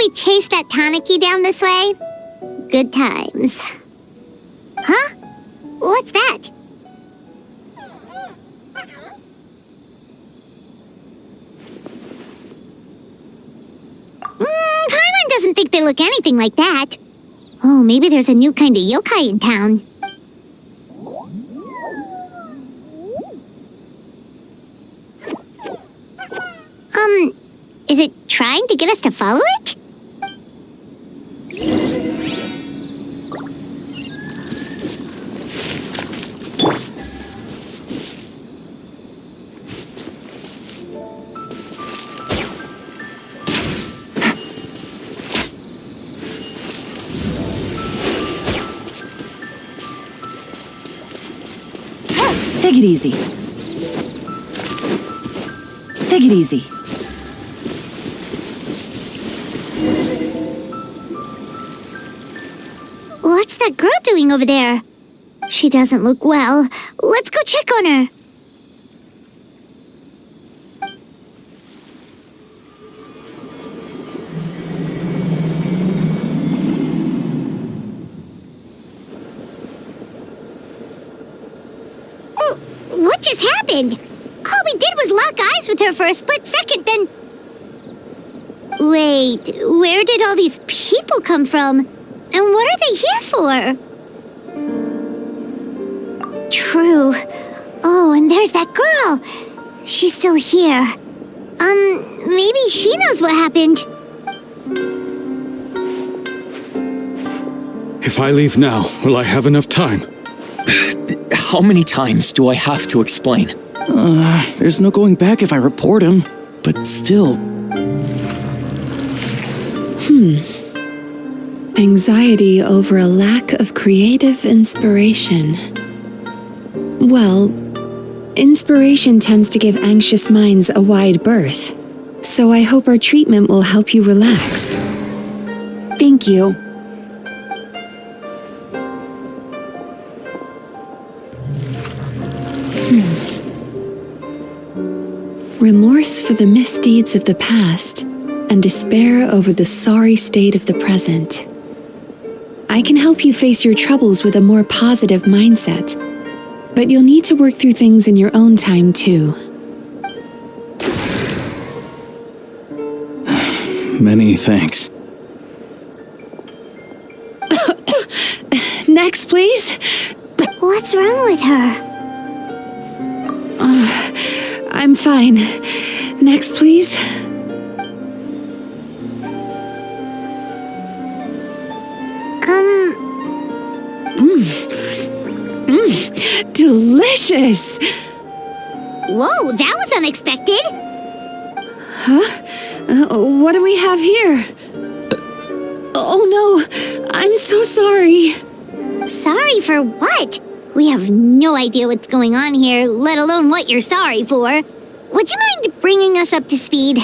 we chase that Tanuki down this way? Good times. Huh? What's that? Paimon doesn't think they look anything like that. Oh, maybe there's a new kind of yokai in town. Is it trying to get us to follow it? Take it easy. Take it easy. What's that girl doing over there? She doesn't look well. Let's go check on her. Oh, what just happened? All we did was lock eyes with her for a split second, then... Wait, where did all these people come from? And what are they here for? True. Oh, and there's that girl. She's still here. Maybe she knows what happened. If I leave now, will I have enough time? How many times do I have to explain? There's no going back if I report him. But still... Anxiety over a lack of creative inspiration. Well, inspiration tends to give anxious minds a wide berth, so I hope our treatment will help you relax. Thank you. Remorse for the misdeeds of the past and despair over the sorry state of the present. I can help you face your troubles with a more positive mindset, but you'll need to work through things in your own time too. Many thanks. Next, please. What's wrong with her? I'm fine. Next, please. Delicious! Whoa, that was unexpected. Huh? What do we have here? Oh no, I'm so sorry. Sorry for what? We have no idea what's going on here, let alone what you're sorry for. Would you mind bringing us up to speed?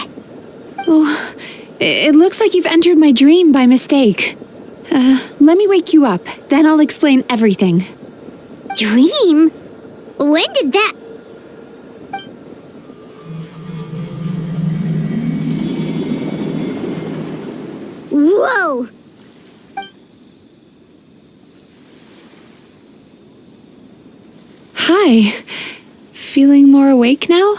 Oh, it looks like you've entered my dream by mistake. Let me wake you up, then I'll explain everything. Dream? When did that... Whoa! Hi. Feeling more awake now?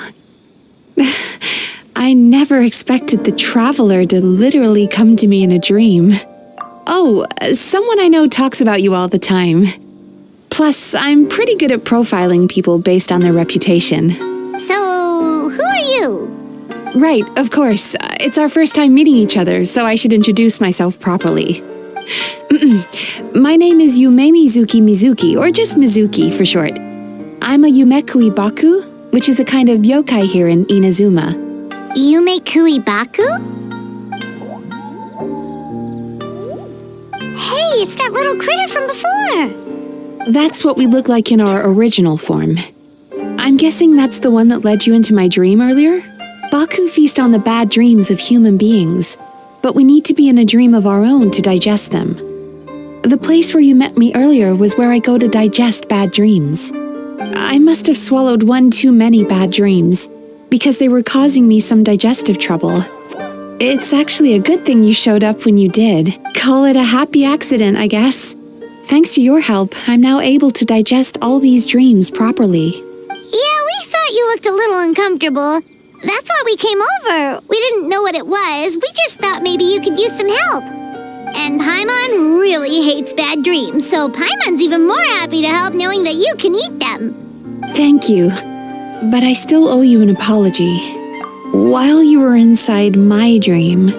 I never expected the Traveler to literally come to me in a dream. Oh, someone I know talks about you all the time. Plus, I'm pretty good at profiling people based on their reputation. So, who are you? Right, of course. It's our first time meeting each other, so I should introduce myself properly. My name is Mizuki, or just Mizuki for short. I'm a Yumekui Baku, which is a kind of yokai here in Inazuma. Yumekui Baku? Hey, it's that little critter from before! That's what we look like in our original form. I'm guessing that's the one that led you into my dream earlier? Baku feast on the bad dreams of human beings, but we need to be in a dream of our own to digest them. The place where you met me earlier was where I go to digest bad dreams. I must have swallowed one too many bad dreams, because they were causing me some digestive trouble. It's actually a good thing you showed up when you did. Call it a happy accident, I guess. Thanks to your help, I'm now able to digest all these dreams properly. Yeah, we thought you looked a little uncomfortable. That's why we came over. We didn't know what it was. We just thought maybe you could use some help. And Paimon really hates bad dreams, so Paimon's even more happy to help knowing that you can eat them. Thank you. But I still owe you an apology. While you were inside my dream,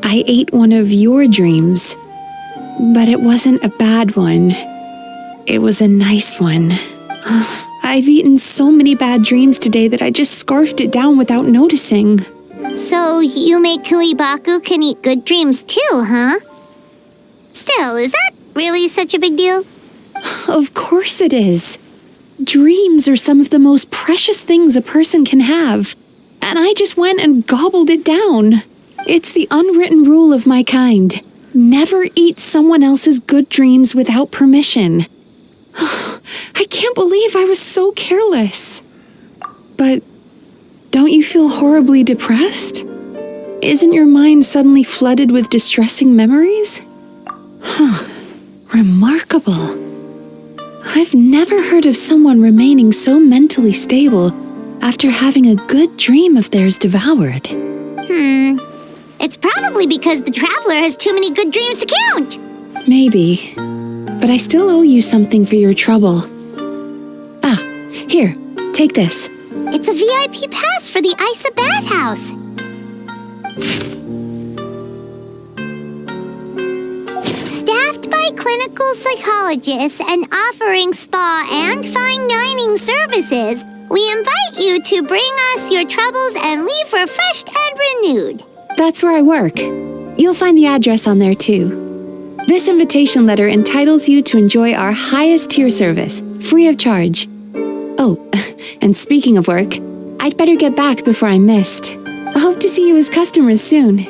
I ate one of your dreams. But it wasn't a bad one. It was a nice one. I've eaten so many bad dreams today that I just scarfed it down without noticing. So Yume Kuibaku can eat good dreams too, huh? Still, is that really such a big deal? Of course it is. Dreams are some of the most precious things a person can have. And I just went and gobbled it down. It's the unwritten rule of my kind. Never eat someone else's good dreams without permission. I can't believe I was so careless. But don't you feel horribly depressed? Isn't your mind suddenly flooded with distressing memories? Remarkable. I've never heard of someone remaining so mentally stable after having a good dream of theirs devoured. It's probably because the traveler has too many good dreams to count. Maybe. But I still owe you something for your trouble. Ah, here, take this. It's a VIP pass for the Isa bathhouse. Staffed by clinical psychologists and offering spa and fine dining services, we invite you to bring us your troubles and leave refreshed and renewed. That's where I work. You'll find the address on there too. This invitation letter entitles you to enjoy our highest tier service, free of charge. Oh, and speaking of work, I'd better get back before I'm missed. I hope to see you as customers soon.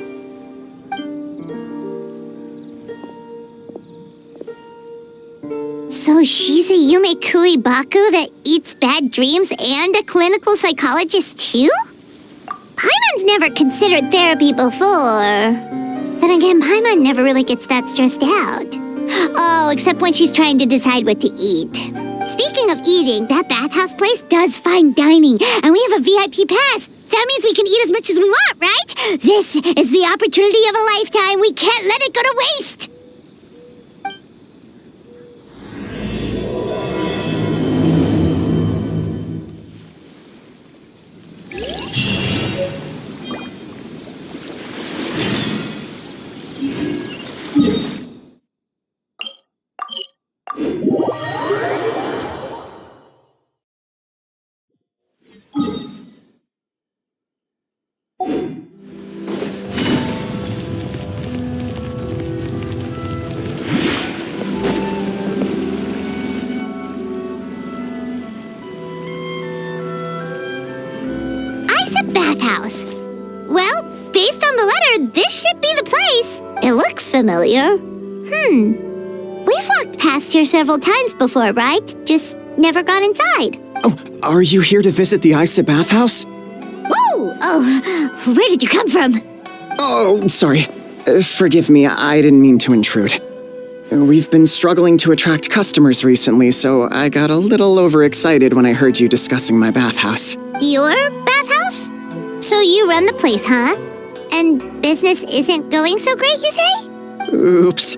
So she's a Yume Kuibaku that eats bad dreams and a clinical psychologist too? Paimon's never considered therapy before. Then again, Paimon never really gets that stressed out. Oh, except when she's trying to decide what to eat. Speaking of eating, that bathhouse place does fine dining, and we have a VIP pass. That means we can eat as much as we want, right? This is the opportunity of a lifetime. We can't let it go to waste. Bathhouse. Well, based on the letter, this should be the place. It looks familiar. We've walked past here several times before, right? Just never got inside. Oh, are you here to visit the Isa bathhouse? Oh, where did you come from? Oh, sorry. Forgive me, I didn't mean to intrude. We've been struggling to attract customers recently, so I got a little overexcited when I heard you discussing my bathhouse. Your bathhouse? So you run the place, huh? And business isn't going so great, you say? Oops.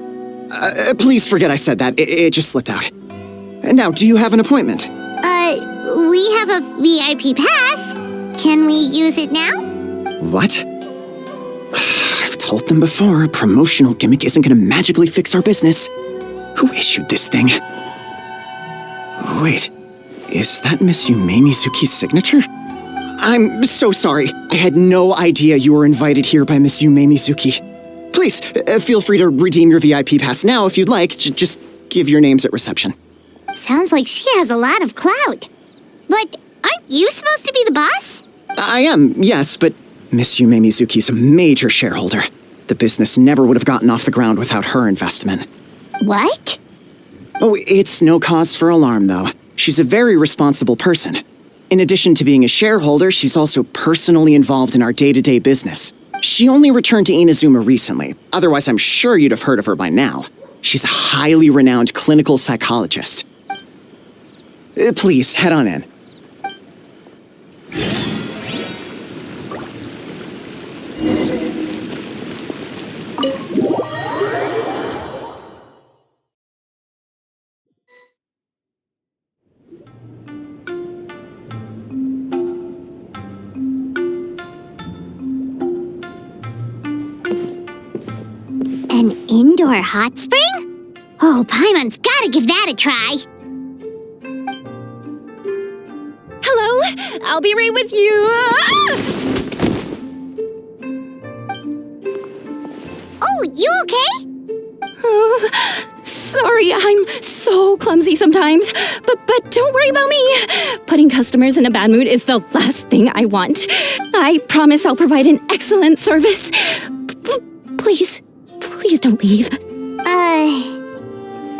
Please forget I said that. It just slipped out. Now, do you have an appointment? We have a VIP pass. Can we use it now? What? I've told them before, a promotional gimmick isn't going to magically fix our business. Who issued this thing? Wait, is that Miss Yume Mizuki's signature? I'm so sorry. I had no idea you were invited here by Miss Yume Mizuki. Please, feel free to redeem your VIP pass now if you'd like. Just give your names at reception. Sounds like she has a lot of clout. But aren't you supposed to be the boss? I am, yes, but Miss Yume Mizuki's a major shareholder. The business never would have gotten off the ground without her investment. What? Oh, it's no cause for alarm, though. She's a very responsible person. In addition to being a shareholder, she's also personally involved in our day-to-day business. She only returned to Inazuma recently. Otherwise, I'm sure you'd have heard of her by now. She's a highly renowned clinical psychologist. Please, head on in. An indoor hot spring? Oh, Paimon's gotta give that a try. Hello? I'll be right with you. Oh, you okay? Sorry, I'm so clumsy sometimes. But don't worry about me. Putting customers in a bad mood is the last thing I want. I promise I'll provide an excellent service. Please don't leave.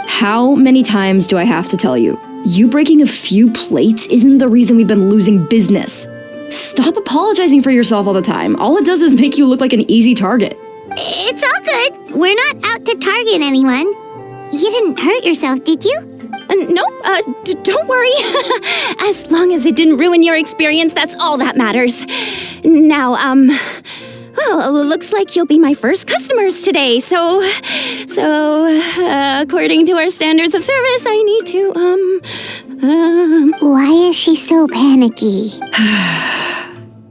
How many times do I have to tell you? You breaking a few plates isn't the reason we've been losing business. Stop apologizing for yourself all the time. All it does is make you look like an easy target. It's all good. We're not out to target anyone. You didn't hurt yourself, did you? Nope, don't worry. As long as it didn't ruin your experience, that's all that matters. Now, well, it looks like you'll be my first customers today, so, according to our standards of service, I need to, Why is she so panicky?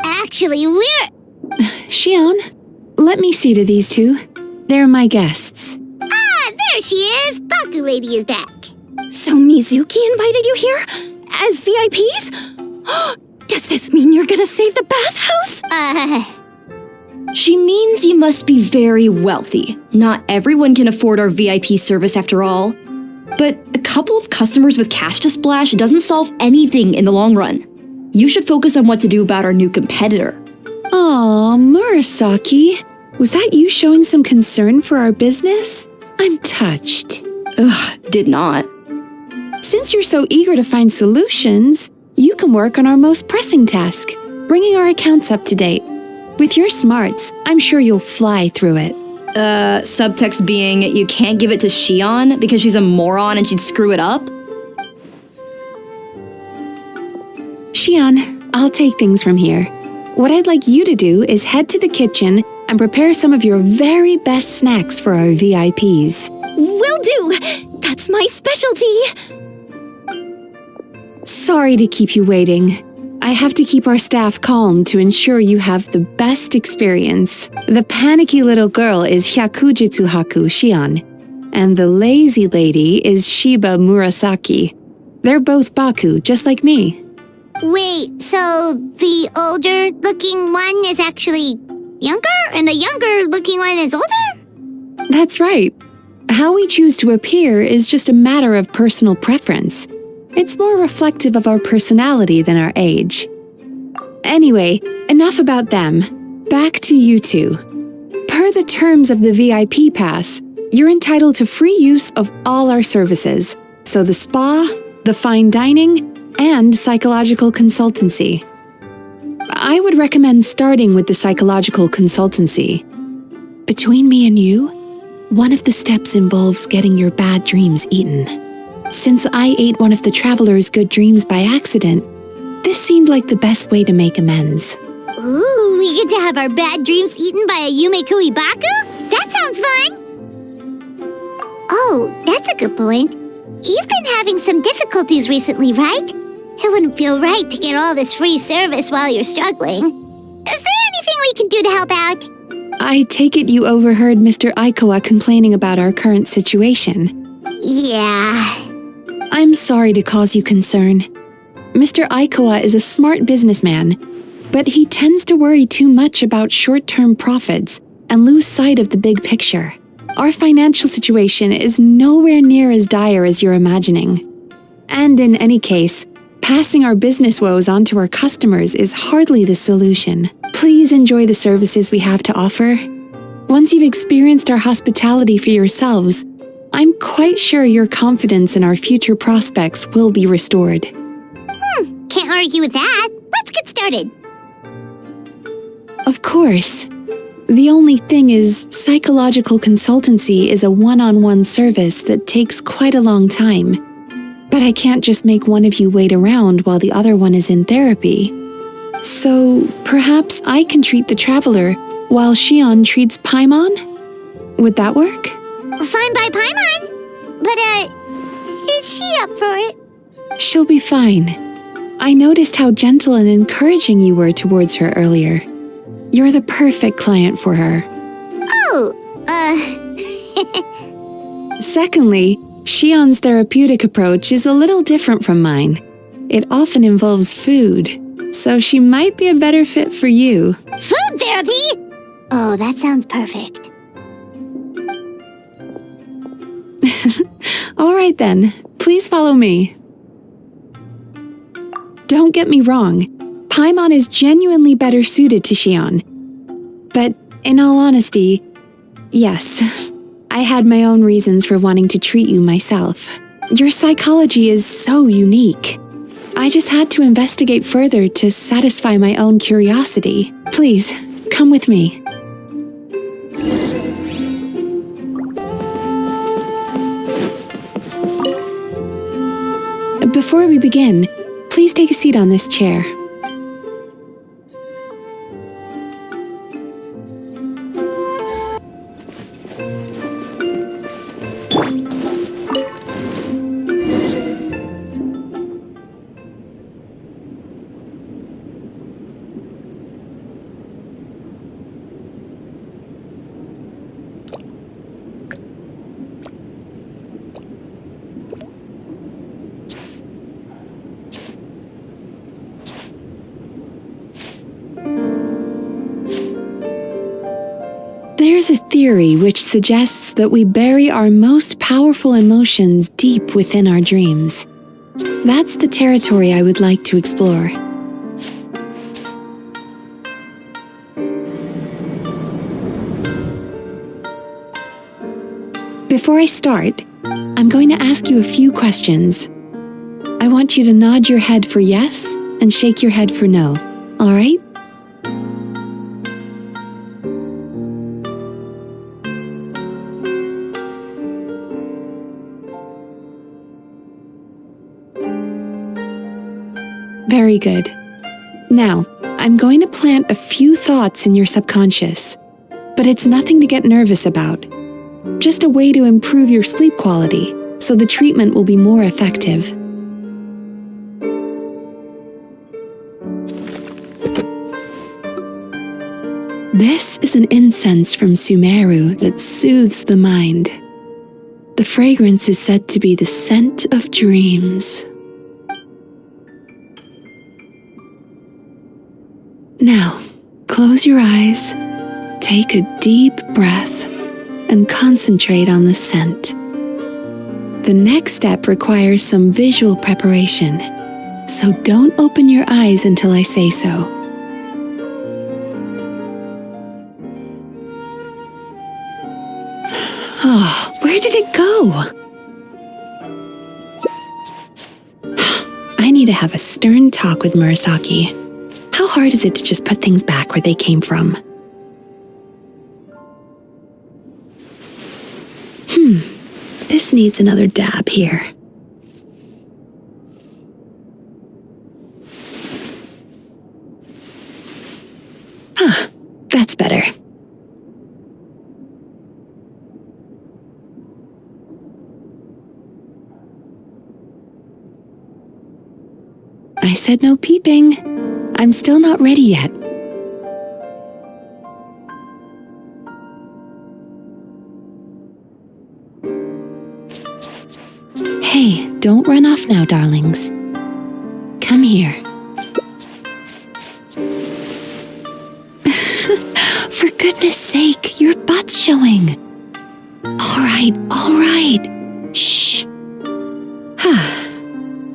Actually, Shion, let me see to these two. They're my guests. there she is! Baku Lady is back. So Mizuki invited you here? As VIPs? Does this mean you're gonna save the bathhouse? She means you must be very wealthy. Not everyone can afford our VIP service after all. But a couple of customers with cash to splash doesn't solve anything in the long run. You should focus on what to do about our new competitor. Aw, Murasaki. Was that you showing some concern for our business? I'm touched. Ugh, did not. Since you're so eager to find solutions, you can work on our most pressing task, bringing our accounts up to date. With your smarts, I'm sure you'll fly through it. Subtext being, you can't give it to Shion because she's a moron and she'd screw it up? Shion, I'll take things from here. What I'd like you to do is head to the kitchen and prepare some of your very best snacks for our VIPs. Will do! That's my specialty! Sorry to keep you waiting. I have to keep our staff calm to ensure you have the best experience. The panicky little girl is Hyakujitsu Haku Shion, and the lazy lady is Shiba Murasaki. They're both Baku, just like me. Wait, so the older-looking one is actually younger, and the younger-looking one is older? That's right. How we choose to appear is just a matter of personal preference. It's more reflective of our personality than our age. Anyway, enough about them. Back to you two. Per the terms of the VIP pass, you're entitled to free use of all our services. So the spa, the fine dining, and psychological consultancy. I would recommend starting with the psychological consultancy. Between me and you, one of the steps involves getting your bad dreams eaten. Since I ate one of the traveler's good dreams by accident, this seemed like the best way to make amends. Ooh, we get to have our bad dreams eaten by a Yumekui Baku? That sounds fun! Oh, that's a good point. You've been having some difficulties recently, right? It wouldn't feel right to get all this free service while you're struggling. Is there anything we can do to help out? I take it you overheard Mr. Aikawa complaining about our current situation. Yeah. I'm sorry to cause you concern. Mr. Aikawa is a smart businessman, but he tends to worry too much about short-term profits and lose sight of the big picture. Our financial situation is nowhere near as dire as you're imagining. And in any case, passing our business woes on to our customers is hardly the solution. Please enjoy the services we have to offer. Once you've experienced our hospitality for yourselves, I'm quite sure your confidence in our future prospects will be restored. Can't argue with that. Let's get started. Of course. The only thing is, psychological consultancy is a one-on-one service that takes quite a long time. But I can't just make one of you wait around while the other one is in therapy. So perhaps I can treat the traveler while Xion treats Paimon? Would that work? Fine by Paimon. But, is she up for it? She'll be fine. I noticed how gentle and encouraging you were towards her earlier. You're the perfect client for her. Oh, Secondly, Xion's therapeutic approach is a little different from mine. It often involves food, so she might be a better fit for you. food therapy? Oh, that sounds perfect. All right then, please follow me. Don't get me wrong, Paimon is genuinely better suited to Xion. But in all honesty, yes, I had my own reasons for wanting to treat you myself. Your psychology is so unique. I just had to investigate further to satisfy my own curiosity. Please, come with me. Before we begin, please take a seat on this chair. There's a theory which suggests that we bury our most powerful emotions deep within our dreams. That's the territory I would like to explore. Before I start, I'm going to ask you a few questions. I want you to nod your head for yes and shake your head for no, all right? Very good. Now, I'm going to plant a few thoughts in your subconscious, but it's nothing to get nervous about. Just a way to improve your sleep quality, so the treatment will be more effective. This is an incense from Sumeru that soothes the mind. The fragrance is said to be the scent of dreams. Now, close your eyes, take a deep breath, and concentrate on the scent. The next step requires some visual preparation, so don't open your eyes until I say so. Oh, where did it go? I need to have a stern talk with Murasaki. How hard is it to just put things back where they came from? This needs another dab here. That's better. I said no peeping. I'm still not ready yet. Hey, don't run off now, darlings. Come here. For goodness sake, your butt's showing. All right. Shh.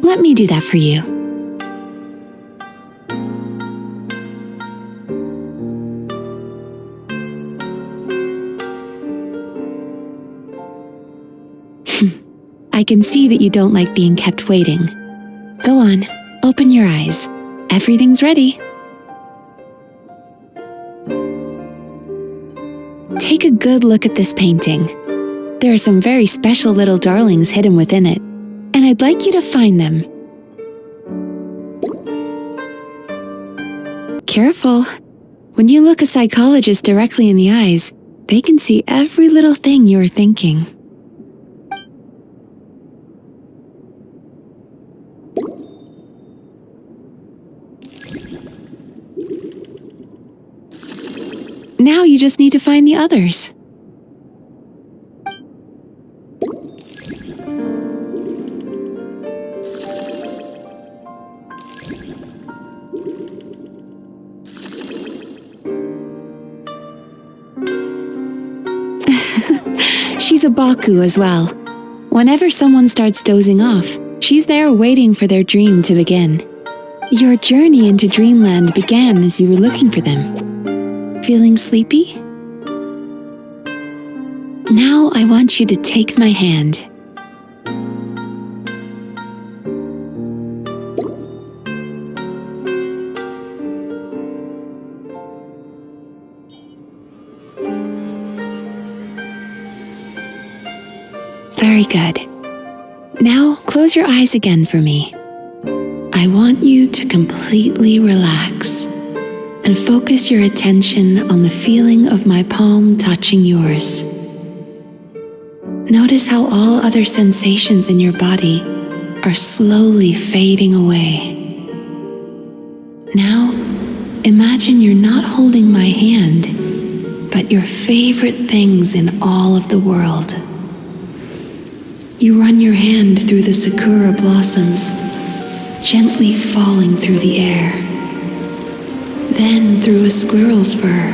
Let me do that for you. I can see that you don't like being kept waiting. Go on, open your eyes. Everything's ready. take a good look at this painting. There are some very special little darlings hidden within it, and I'd like you to find them. Careful. When you look a psychologist directly in the eyes, they can see every little thing you're thinking. Now you just need to find the others. She's a Baku as well. Whenever someone starts dozing off, she's there waiting for their dream to begin. Your journey into Dreamland began as you were looking for them. Feeling sleepy? Now I want you to take my hand. Very good. Now close your eyes again for me. I want you to completely relax and focus your attention on the feeling of my palm touching yours. Notice how all other sensations in your body are slowly fading away. Now, imagine you're not holding my hand, but your favorite things in all of the world. You run your hand through the sakura blossoms, gently falling through the air, then through a squirrel's fur.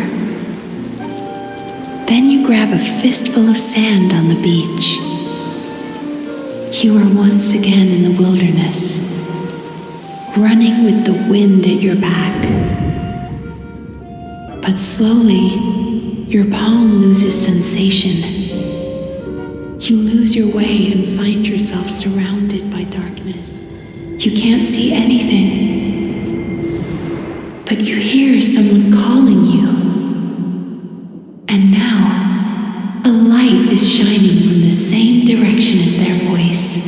Then you grab a fistful of sand on the beach. You are once again in the wilderness, running with the wind at your back. But slowly, your palm loses sensation. You lose your way and find yourself surrounded by darkness. You can't see anything, but you hear someone calling you. And now, a light is shining from the same direction as their voice.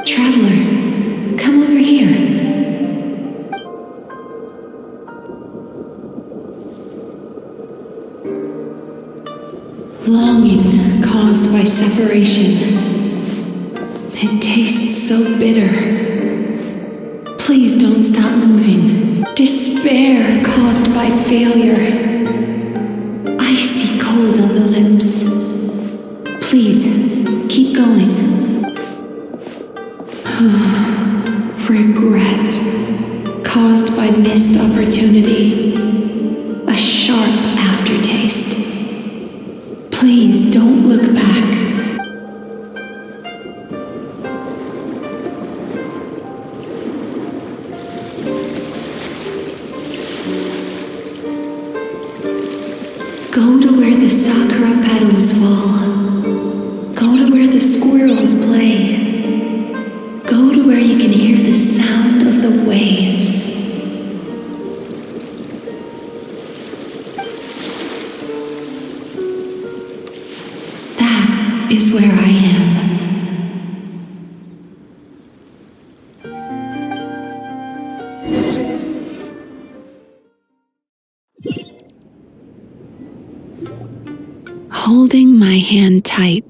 Traveler, come over here. Longing caused by separation. It tastes so bitter. Please don't stop moving. Despair caused by failure. Icy cold on the lips. Please, keep going. Regret caused by missed opportunity. A sharp aftertaste. Please don't look back. Go to where the sakura petals fall. Go to where the squirrels play. Go to where you can hear the sound of the waves. That is where I am. Holding my hand tight,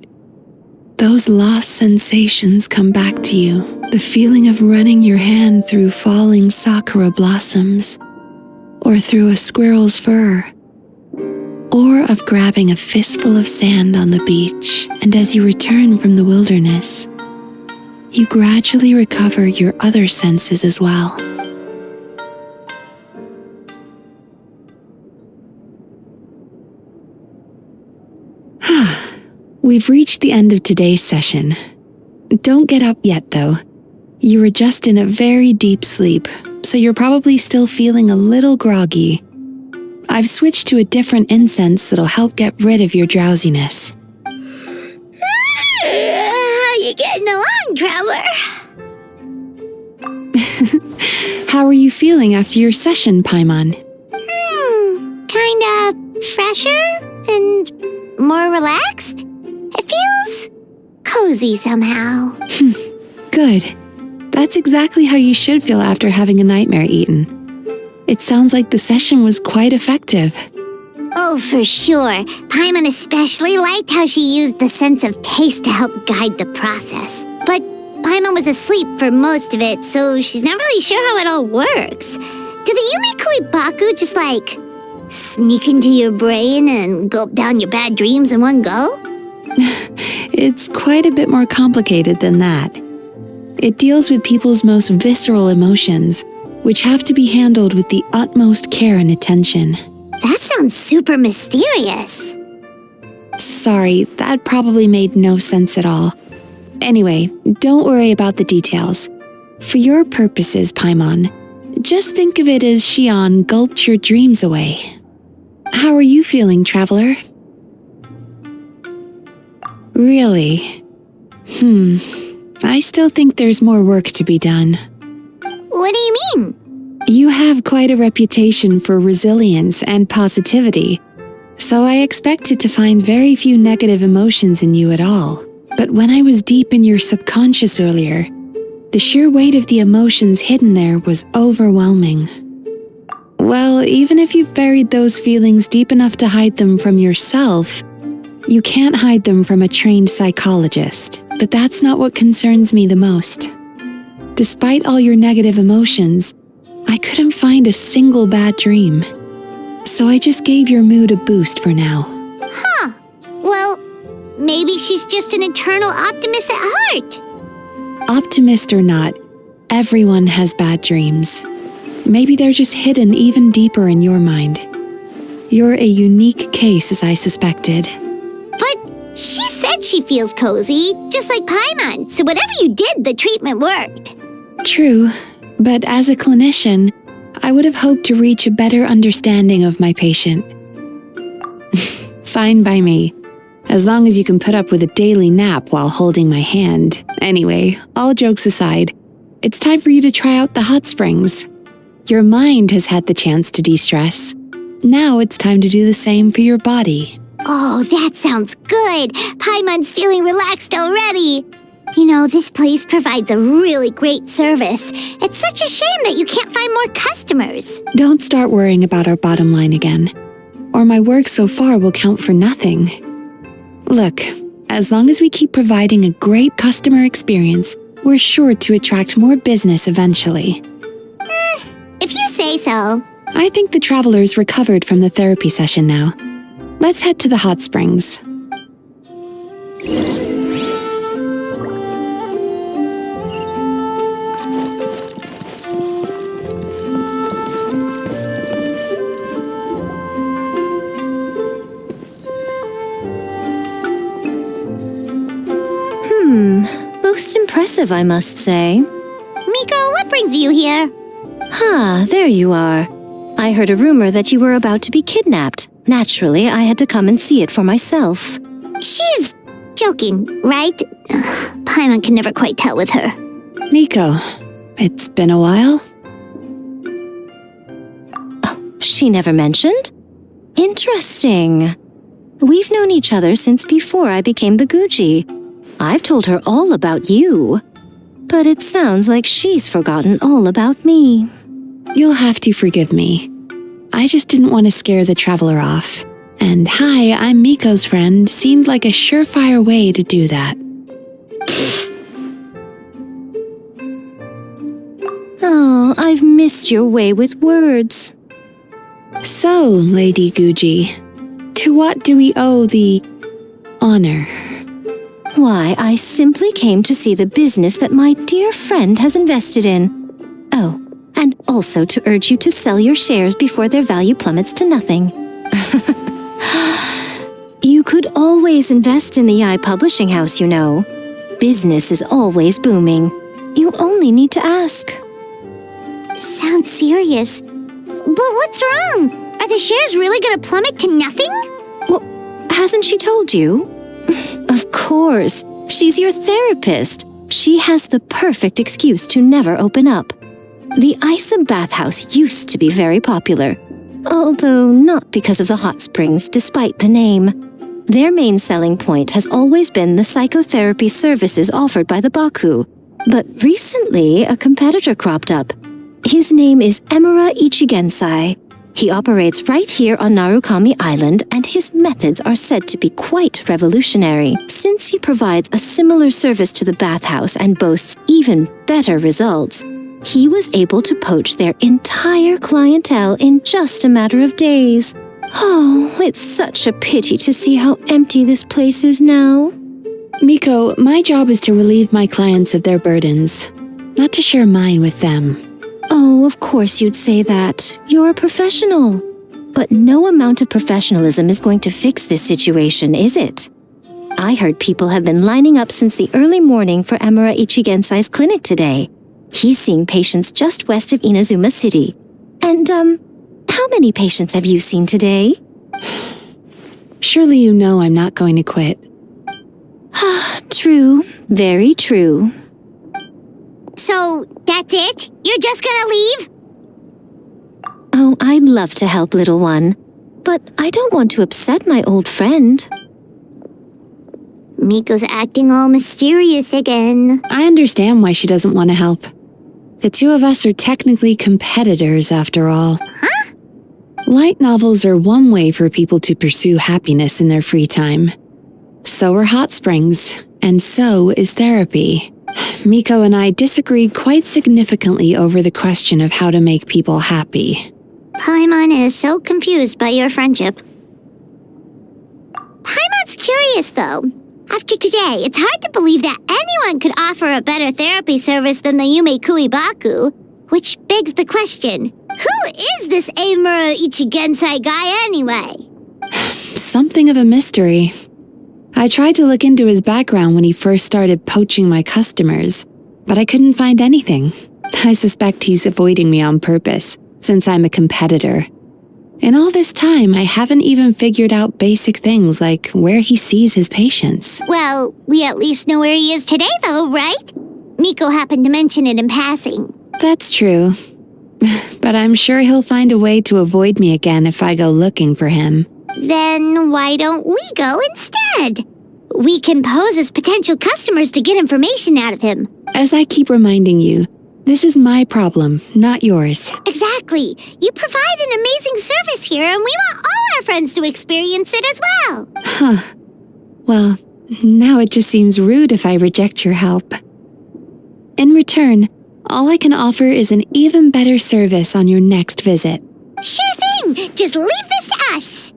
those lost sensations come back to you. The feeling of running your hand through falling sakura blossoms, or through a squirrel's fur, or of grabbing a fistful of sand on the beach. And as you return from the wilderness, you gradually recover your other senses as well. We've reached the end of today's session. Don't get up yet, though. You were just in a very deep sleep, so you're probably still feeling a little groggy. I've switched to a different incense that'll help get rid of your drowsiness. getting along, Traveler? How are you feeling after your session, Paimon? Kinda fresher and more relaxed? It feels cozy somehow. Good. That's exactly how you should feel after having a nightmare eaten. It sounds like the session was quite effective. Oh, for sure. Paimon especially liked how she used the sense of taste to help guide the process. But Paimon was asleep for most of it, so she's not really sure how it all works. Do the Yumikui Baku just sneak into your brain and gulp down your bad dreams in one go? It's quite a bit more complicated than that. It deals with people's most visceral emotions, which have to be handled with the utmost care and attention. That sounds super mysterious. Sorry, that probably made no sense at all. Anyway, don't worry about the details. For your purposes, Paimon, just think of it as Xion gulped your dreams away. How are you feeling, Traveler? Really? I still think there's more work to be done. What do you mean? You have quite a reputation for resilience and positivity, so I expected to find very few negative emotions in you at all. But when I was deep in your subconscious earlier, the sheer weight of the emotions hidden there was overwhelming. Well, even if you've buried those feelings deep enough to hide them from yourself, you can't hide them from a trained psychologist. But that's not what concerns me the most. Despite all your negative emotions, I couldn't find a single bad dream. So I just gave your mood a boost for now. Huh. Well, maybe she's just an eternal optimist at heart. Optimist or not, everyone has bad dreams. Maybe they're just hidden even deeper in your mind. You're a unique case, as I suspected. But she said she feels cozy, just like Paimon, so whatever you did, the treatment worked. True, but as a clinician, I would have hoped to reach a better understanding of my patient. Fine by me, as long as you can put up with a daily nap while holding my hand. Anyway, all jokes aside, it's time for you to try out the hot springs. Your mind has had the chance to de-stress. Now it's time to do the same for your body. Oh, that sounds good. Paimon's feeling relaxed already. You know, this place provides a really great service. It's such a shame that you can't find more customers. Don't start worrying about our bottom line again, or my work so far will count for nothing. Look, as long as we keep providing a great customer experience, we're sure to attract more business eventually. If you say so. I think the traveler's recovered from the therapy session now. Let's head to the hot springs. Most impressive, I must say. Miko, what brings you here? There you are. I heard a rumor that you were about to be kidnapped. Naturally, I had to come and see it for myself. She's joking, right? Paimon can never quite tell with her. Miko, it's been a while. She never mentioned? Interesting. We've known each other since before I became the Guji. I've told her all about you. But it sounds like she's forgotten all about me. You'll have to forgive me. I just didn't want to scare the traveler off. And hi, I'm Miko's friend seemed like a surefire way to do that. Oh, I've missed your way with words. So, Lady Guji, to what do we owe the honor? Why, I simply came to see the business that my dear friend has invested in. Oh, and also to urge you to sell your shares before their value plummets to nothing. You could always invest in the ahhh publishing house, you know. Business is always booming. You only need to ask. Sounds serious. But what's wrong? Are the shares really gonna plummet to nothing? Well, hasn't she told you? Of course. She's your therapist. She has the perfect excuse to never open up. The Isa bathhouse used to be very popular, although not because of the hot springs, despite the name. Their main selling point has always been the psychotherapy services offered by the Baku. But recently, a competitor cropped up. His name is Emura Ichigensai. He operates right here on Narukami Island, and his methods are said to be quite revolutionary. Since he provides a similar service to the bathhouse and boasts even better results, he was able to poach their entire clientele in just a matter of days. Oh, it's such a pity to see how empty this place is now. Miko, my job is to relieve my clients of their burdens, not to share mine with them. Oh, of course you'd say that. You're a professional. But no amount of professionalism is going to fix this situation, is it? I heard people have been lining up since the early morning for Emura Ichigensai's clinic today. He's seeing patients just west of Inazuma City. And, how many patients have you seen today? Surely you know I'm not going to quit. True. Very true. So, that's it? You're just gonna leave? Oh, I'd love to help, little one. But I don't want to upset my old friend. Miko's acting all mysterious again. I understand why she doesn't want to help. The two of us are technically competitors, after all. Huh? Light novels are one way for people to pursue happiness in their free time. So are hot springs, and so is therapy. Miko and I disagreed quite significantly over the question of how to make people happy. Paimon is so confused by your friendship. Paimon's curious, though. After today, it's hard to believe that anyone could offer a better therapy service than the Yume Baku, which begs the question, who is this Emura Ichigensai guy anyway? Something of a mystery. I tried to look into his background when he first started poaching my customers, but I couldn't find anything. I suspect he's avoiding me on purpose, since I'm a competitor. In all this time, I haven't even figured out basic things like where he sees his patients. Well, we at least know where he is today, though, right? Miko happened to mention it in passing. That's true. But I'm sure he'll find a way to avoid me again if I go looking for him. Then why don't we go instead? We can pose as potential customers to get information out of him. As I keep reminding you, this is my problem, not yours. Exactly. You provide an amazing service here, and we want all our friends to experience it as well. Huh. Well, now it just seems rude if I reject your help. In return, all I can offer is an even better service on your next visit. Sure thing. Just leave this to us.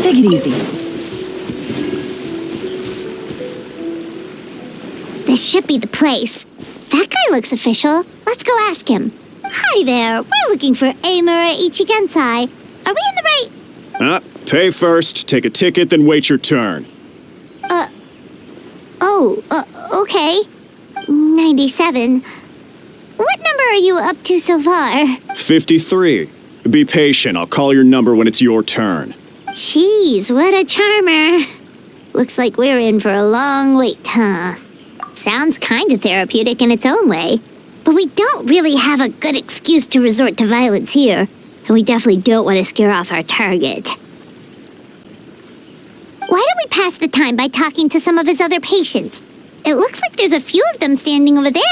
Take it easy. This should be the place. That guy looks official. Let's go ask him. Hi there. We're looking for Emura Ichigensai. Are we in the right... Pay first, take a ticket, then wait your turn. Okay. 97. What number are you up to so far? 53. Be patient, I'll call your number when it's your turn. Jeez, what a charmer. Looks like we're in for a long wait, huh? Sounds kind of therapeutic in its own way. But we don't really have a good excuse to resort to violence here. And we definitely don't want to scare off our target. Why don't we pass the time by talking to some of his other patients? It looks like there's a few of them standing over there.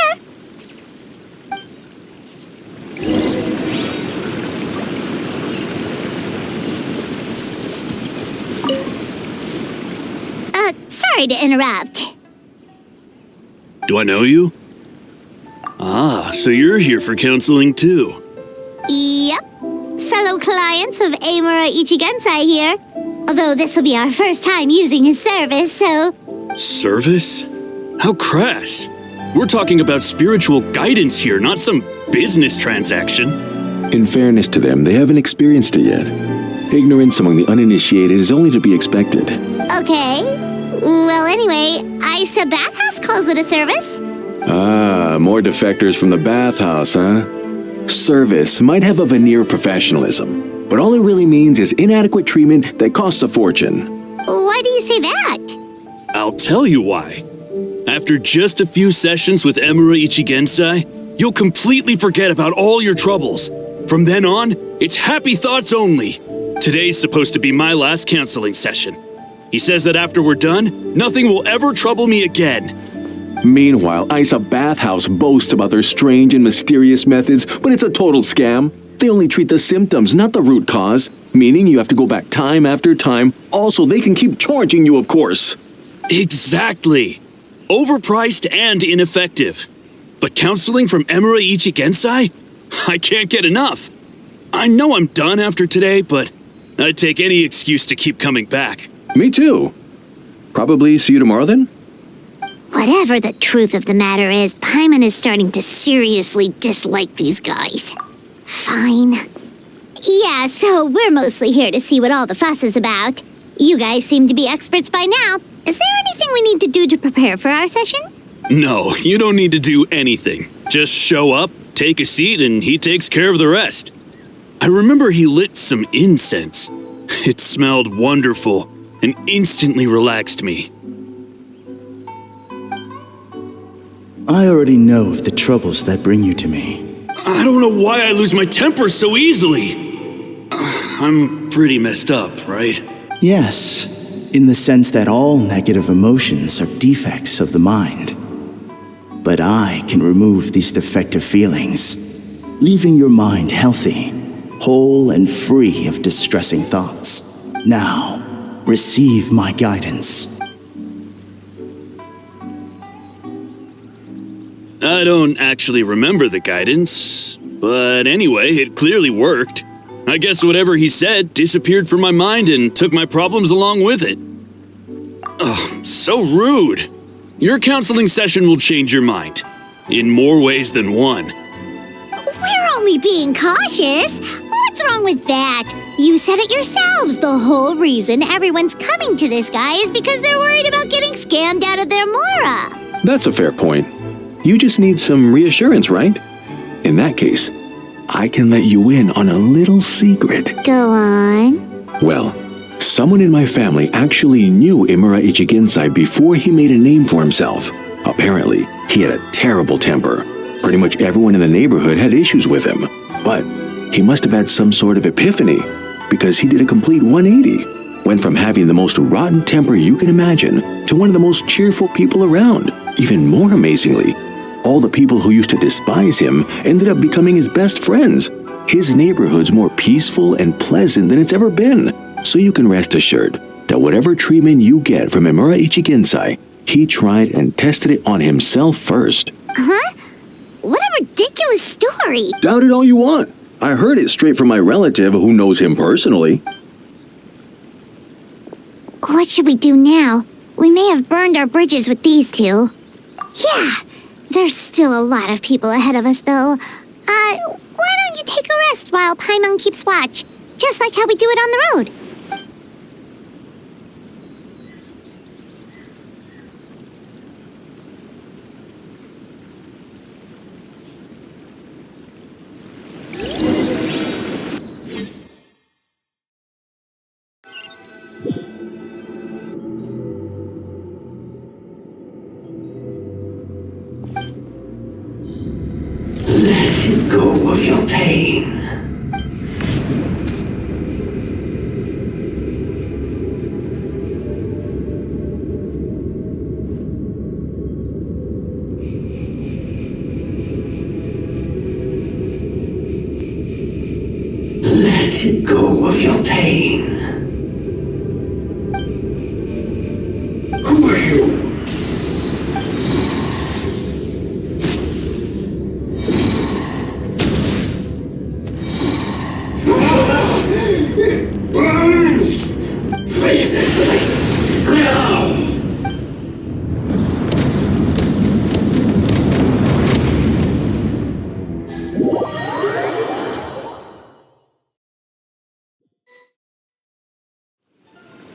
Sorry to interrupt. Do I know you? Ah, so you're here for counseling too. Yep. So fellow clients of Amura Ichigensai here. Although this will be our first time using his service, so... Service? How crass. We're talking about spiritual guidance here, not some business transaction. In fairness to them, they haven't experienced it yet. Ignorance among the uninitiated is only to be expected. Okay. Well, anyway, Isa Bathhouse calls it a service. Ah, more defectors from the bathhouse, huh? Service might have a veneer of professionalism, but all it really means is inadequate treatment that costs a fortune. Why do you say that? I'll tell you why. After just a few sessions with Emura Ichigensai, you'll completely forget about all your troubles. From then on, it's happy thoughts only. Today's supposed to be my last counseling session. He says that after we're done, nothing will ever trouble me again. Meanwhile, Isa Bathhouse boasts about their strange and mysterious methods, but it's a total scam. They only treat the symptoms, not the root cause, meaning you have to go back time after time. Also, they can keep charging you, of course. Exactly. Overpriced and ineffective. But counseling from Emura Ichigensai? I can't get enough. I know I'm done after today, but I'd take any excuse to keep coming back. Me too. Probably see you tomorrow then? Whatever the truth of the matter is, Paimon is starting to seriously dislike these guys. Fine. Yeah, so we're mostly here to see what all the fuss is about. You guys seem to be experts by now. Is there anything we need to do to prepare for our session? No, you don't need to do anything. Just show up, take a seat, and he takes care of the rest. I remember he lit some incense. It smelled wonderful and instantly relaxed me. I already know of the troubles that bring you to me. I don't know why I lose my temper so easily. I'm pretty messed up, right? Yes, in the sense that all negative emotions are defects of the mind. But I can remove these defective feelings, leaving your mind healthy, whole and free of distressing thoughts. Now, receive my guidance. I don't actually remember the guidance, but anyway, it clearly worked. I guess whatever he said disappeared from my mind and took my problems along with it. Oh, so rude. Your counseling session will change your mind, in more ways than one. We're only being cautious. What's wrong with that? You said it yourselves. The whole reason everyone's coming to this guy is because they're worried about getting scammed out of their Mora. That's a fair point. You just need some reassurance, right? In that case, I can let you in on a little secret. Go on. Well, someone in my family actually knew Imura Ichigensai before he made a name for himself. Apparently, he had a terrible temper. Pretty much everyone in the neighborhood had issues with him. But he must have had some sort of epiphany, because he did a complete 180. Went from having the most rotten temper you can imagine to one of the most cheerful people around. Even more amazingly, all the people who used to despise him ended up becoming his best friends. His neighborhood's more peaceful and pleasant than it's ever been. So you can rest assured that whatever treatment you get from Imura Ichigensai, he tried and tested it on himself first. Huh? What a ridiculous story. Doubt it all you want. I heard it straight from my relative who knows him personally. What should we do now? We may have burned our bridges with these two. Yeah, there's still a lot of people ahead of us, though. Why don't you take a rest while Paimon keeps watch? Just like how we do it on the road. Let go of your pain. Let go of your pain. Who are you?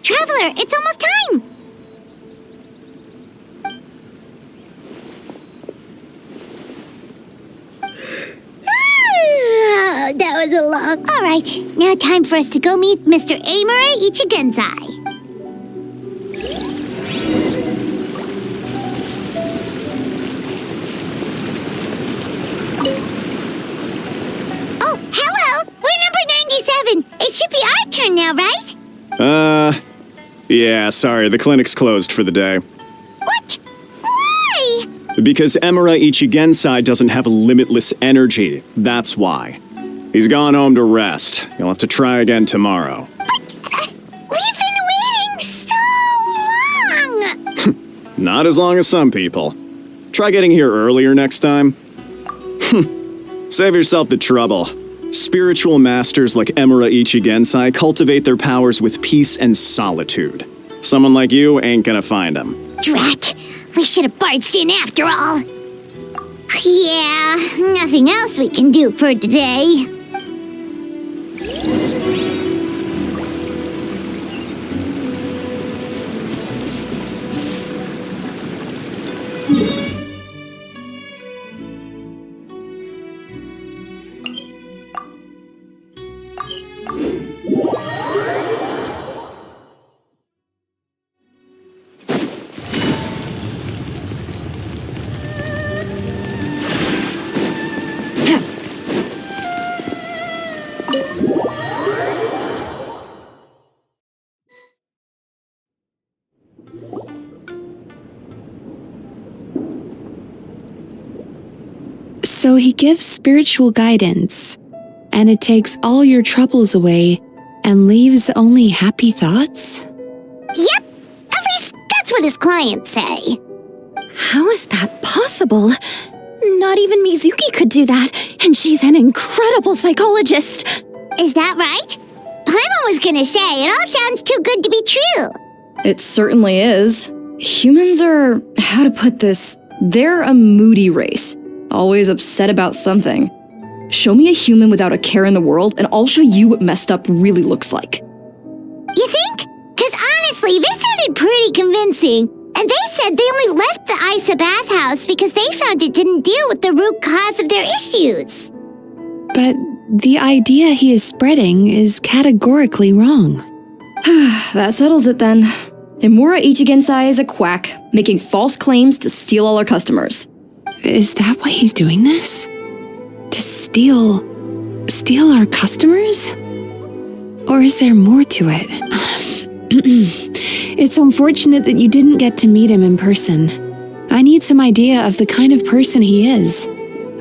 Traveler, it's almost time! That was a long... Alright, now time for us to go meet Mr. Amura Ichigensai. Oh, hello! We're number 97! It should be our turn now, right? Yeah, sorry, the clinic's closed for the day. What? Why? Because Emura Ichigensai doesn't have limitless energy, that's why. He's gone home to rest. You'll have to try again tomorrow. But, we've been waiting so long! Not as long as some people. Try getting here earlier next time. Save yourself the trouble. Spiritual masters like Emura Ichigensai cultivate their powers with peace and solitude. Someone like you ain't gonna find them. Drat! We should have barged in after all. Yeah, nothing else we can do for today. So he gives spiritual guidance, and it takes all your troubles away and leaves only happy thoughts? Yep, at least that's what his clients say. How is that possible? Not even Mizuki could do that, and she's an incredible psychologist. Is that right? Paimon was gonna say, it all sounds too good to be true. It certainly is. Humans are, how to put this, they're a moody race. Always upset about something. Show me a human without a care in the world, and I'll show you what messed up really looks like. You think? Because honestly, this sounded pretty convincing. And they said they only left the Isa bathhouse because they found it didn't deal with the root cause of their issues. But the idea he is spreading is categorically wrong. That settles it then. Emura Ichigensai is a quack, making false claims to steal all our customers. Is that why he's doing this? To steal our customers? Or is there more to it? It's unfortunate that you didn't get to meet him in person. I need some idea of the kind of person he is.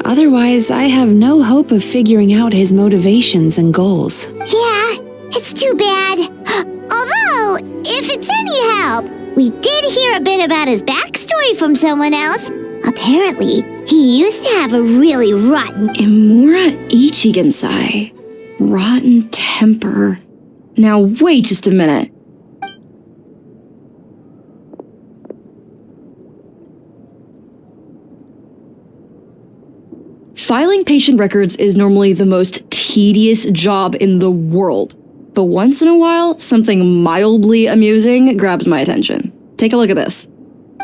Otherwise, I have no hope of figuring out his motivations and goals. Yeah, it's too bad. Although, if it's any help, we did hear a bit about his backstory from someone else. Apparently, he used to have a really rotten... Emura Ichigensai. Rotten temper. Now wait just a minute. Filing patient records is normally the most tedious job in the world. But once in a while, something mildly amusing grabs my attention. Take a look at this.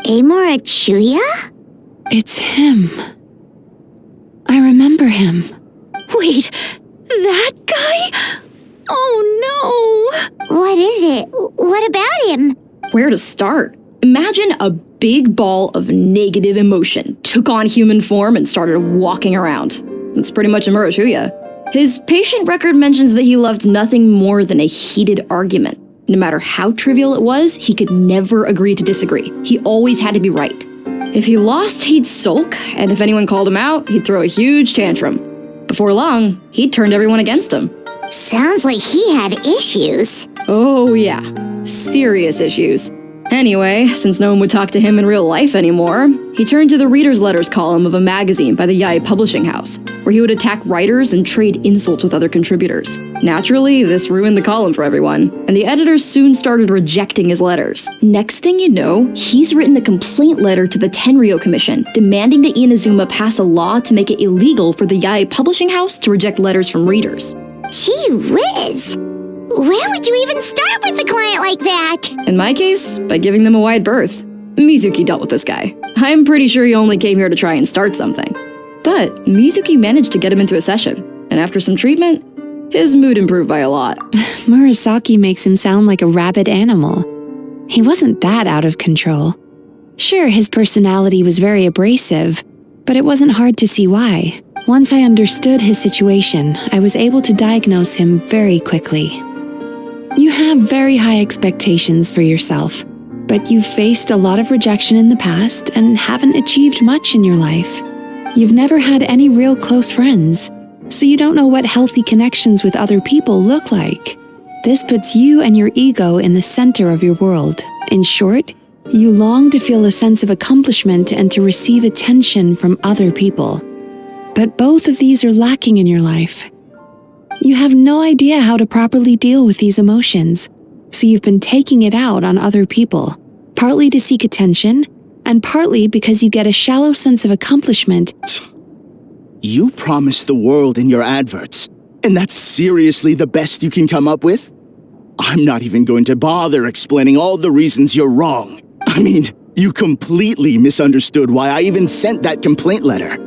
Amura Chuya? It's him. I remember him. Wait, that guy? Oh no! What is it? What about him? Where to start? Imagine a big ball of negative emotion took on human form and started walking around. That's pretty much Emura Chuya. His patient record mentions that he loved nothing more than a heated argument. No matter how trivial it was, he could never agree to disagree. He always had to be right. If he lost, he'd sulk, and if anyone called him out, he'd throw a huge tantrum. Before long, he'd turned everyone against him. Sounds like he had issues. Oh yeah, serious issues. Anyway, since no one would talk to him in real life anymore, he turned to the reader's letters column of a magazine by the Yae publishing house, where he would attack writers and trade insults with other contributors. Naturally, this ruined the column for everyone, and the editors soon started rejecting his letters. Next thing you know, he's written a complaint letter to the Tenryou Commission, demanding that Inazuma pass a law to make it illegal for the Yae publishing house to reject letters from readers. Gee whiz! Where would you even start with a client like that? In my case, by giving them a wide berth. Mizuki dealt with this guy. I'm pretty sure he only came here to try and start something. But Mizuki managed to get him into a session, and after some treatment, his mood improved by a lot. Murasaki makes him sound like a rabid animal. He wasn't that out of control. Sure, his personality was very abrasive, but it wasn't hard to see why. Once I understood his situation, I was able to diagnose him very quickly. You have very high expectations for yourself, but you've faced a lot of rejection in the past and haven't achieved much in your life. You've never had any real close friends, so you don't know what healthy connections with other people look like. This puts you and your ego in the center of your world. In short, you long to feel a sense of accomplishment and to receive attention from other people. But both of these are lacking in your life. You have no idea how to properly deal with these emotions, so you've been taking it out on other people, partly to seek attention, and partly because you get a shallow sense of accomplishment. You promise the world in your adverts, and that's seriously the best you can come up with? I'm not even going to bother explaining all the reasons you're wrong. I mean, you completely misunderstood why I even sent that complaint letter.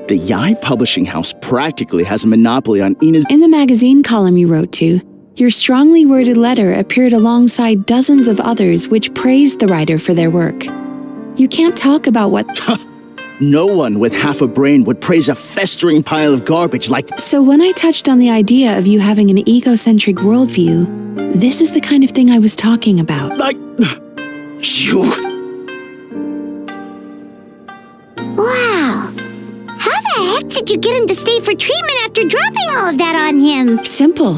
The Yai Publishing House practically has a monopoly on Ina's— In the magazine column you wrote to, your strongly worded letter appeared alongside dozens of others which praised the writer for their work. You can't talk about what— No one with half a brain would praise a festering pile of garbage like— So when I touched on the idea of you having an egocentric worldview, this is the kind of thing I was talking about. You— Wow. How the heck did you get him to stay for treatment after dropping all of that on him? Simple.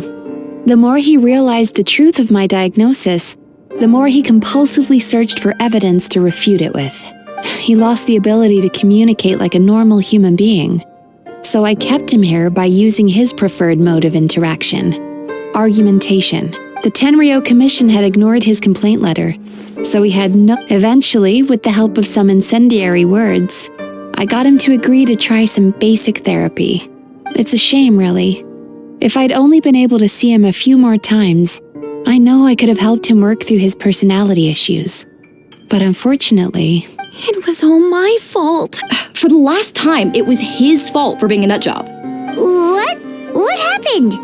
The more he realized the truth of my diagnosis, the more he compulsively searched for evidence to refute it with. He lost the ability to communicate like a normal human being. So I kept him here by using his preferred mode of interaction: argumentation. The Tenryo Commission had ignored his complaint letter, so he had no— Eventually, with the help of some incendiary words, I got him to agree to try some basic therapy. It's a shame, really. If I'd only been able to see him a few more times, I know I could have helped him work through his personality issues. But unfortunately— It was all my fault. For the last time, it was his fault for being a nutjob. What? What happened?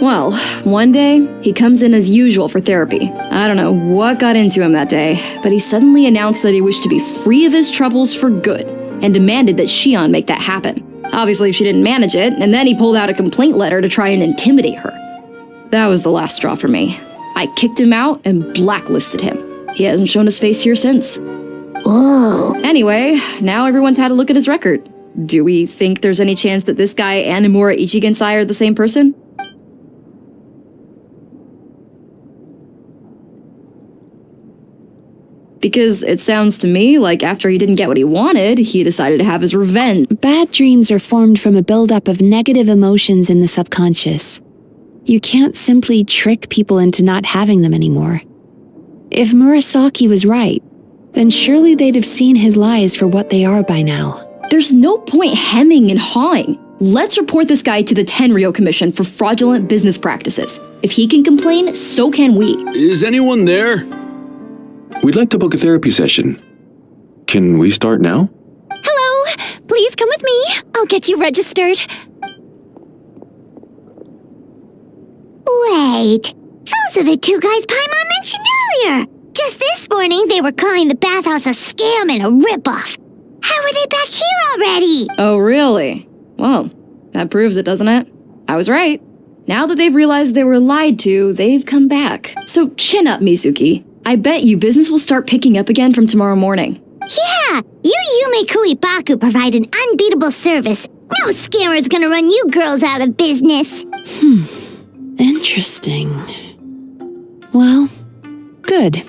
Well, one day, he comes in as usual for therapy. I don't know what got into him that day, but he suddenly announced that he wished to be free of his troubles for good, and demanded that Shion make that happen. Obviously, she didn't manage it, and then he pulled out a complaint letter to try and intimidate her. That was the last straw for me. I kicked him out and blacklisted him. He hasn't shown his face here since. Whoa. Anyway, now everyone's had a look at his record. Do we think there's any chance that this guy and Imura Ichigensai are the same person? Because it sounds to me like after he didn't get what he wanted, he decided to have his revenge. Bad dreams are formed from a buildup of negative emotions in the subconscious. You can't simply trick people into not having them anymore. If Murasaki was right, then surely they'd have seen his lies for what they are by now. There's no point hemming and hawing. Let's report this guy to the Tenryo Commission for fraudulent business practices. If he can complain, so can we. Is anyone there? We'd like to book a therapy session. Can we start now? Hello, please come with me. I'll get you registered. Wait. Those are the two guys Paimon mentioned earlier. Just this morning, they were calling the bathhouse a scam and a ripoff. How are they back here already? Oh, really? Well, that proves it, doesn't it? I was right. Now that they've realized they were lied to, they've come back. So chin up, Mizuki. I bet you business will start picking up again from tomorrow morning. Yeah, you Yume Kuibaku provide an unbeatable service. No scammer's gonna run you girls out of business. Interesting. Well, good.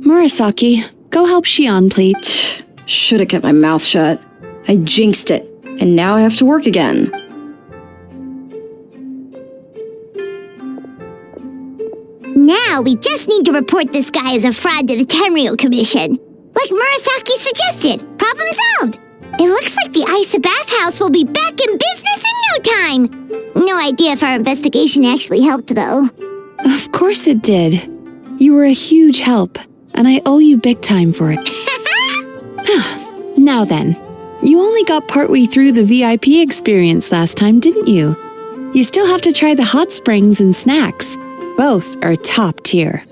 Murasaki, go help Shion, please. Should've kept my mouth shut. I jinxed it, and now I have to work again. Now we just need to report this guy as a fraud to the Tenryo Commission. Like Murasaki suggested. Problem solved. It looks like the Isa bathhouse will be back in business in no time. No idea if our investigation actually helped, though. Of course it did. You were a huge help, and I owe you big time for it. Now then, you only got partway through the VIP experience last time, didn't you? You still have to try the hot springs and snacks. Both are top tier.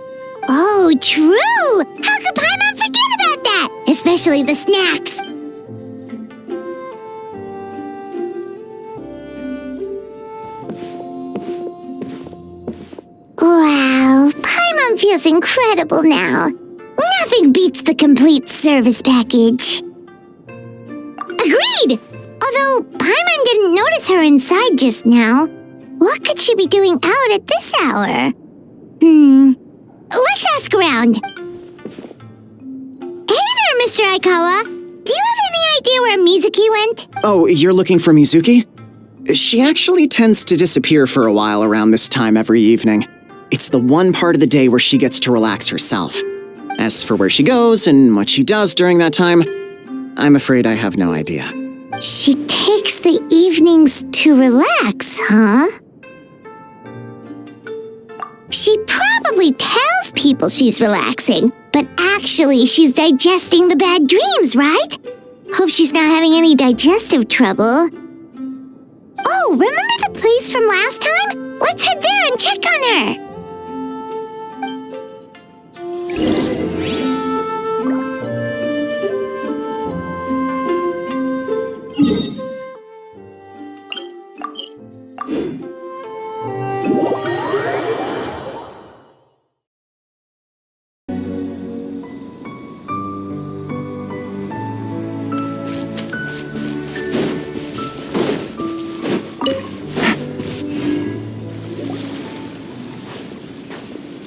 Oh, true! How could Paimon forget about that? Especially the snacks. Wow, Paimon feels incredible now. Nothing beats the complete service package. Agreed! Although Paimon didn't notice her inside just now. What could she be doing out at this hour? Let's ask around. Hey there, Mr. Aikawa. Do you have any idea where Mizuki went? Oh, you're looking for Mizuki? She actually tends to disappear for a while around this time every evening. It's the one part of the day where she gets to relax herself. As for where she goes and what she does during that time, I'm afraid I have no idea. She takes the evenings to relax, huh? She probably tells people she's relaxing, but actually she's digesting the bad dreams, right? Hope she's not having any digestive trouble. Oh, remember the place from last time? Let's head there and check on her.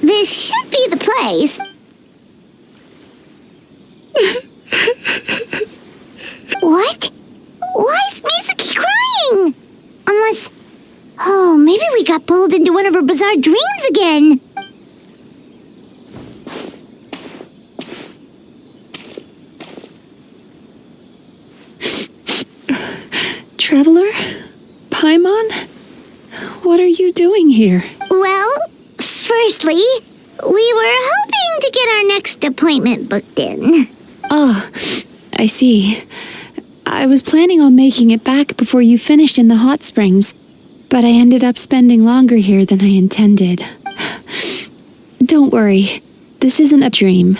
This should be the place. What? Why is Mizuki crying? Unless... Oh, maybe we got pulled into one of her bizarre dreams again. Traveler? Paimon? What are you doing here? Well, firstly, we were hoping to get our next appointment booked in. Oh, I see. I was planning on making it back before you finished in the hot springs, but I ended up spending longer here than I intended. Don't worry, this isn't a dream.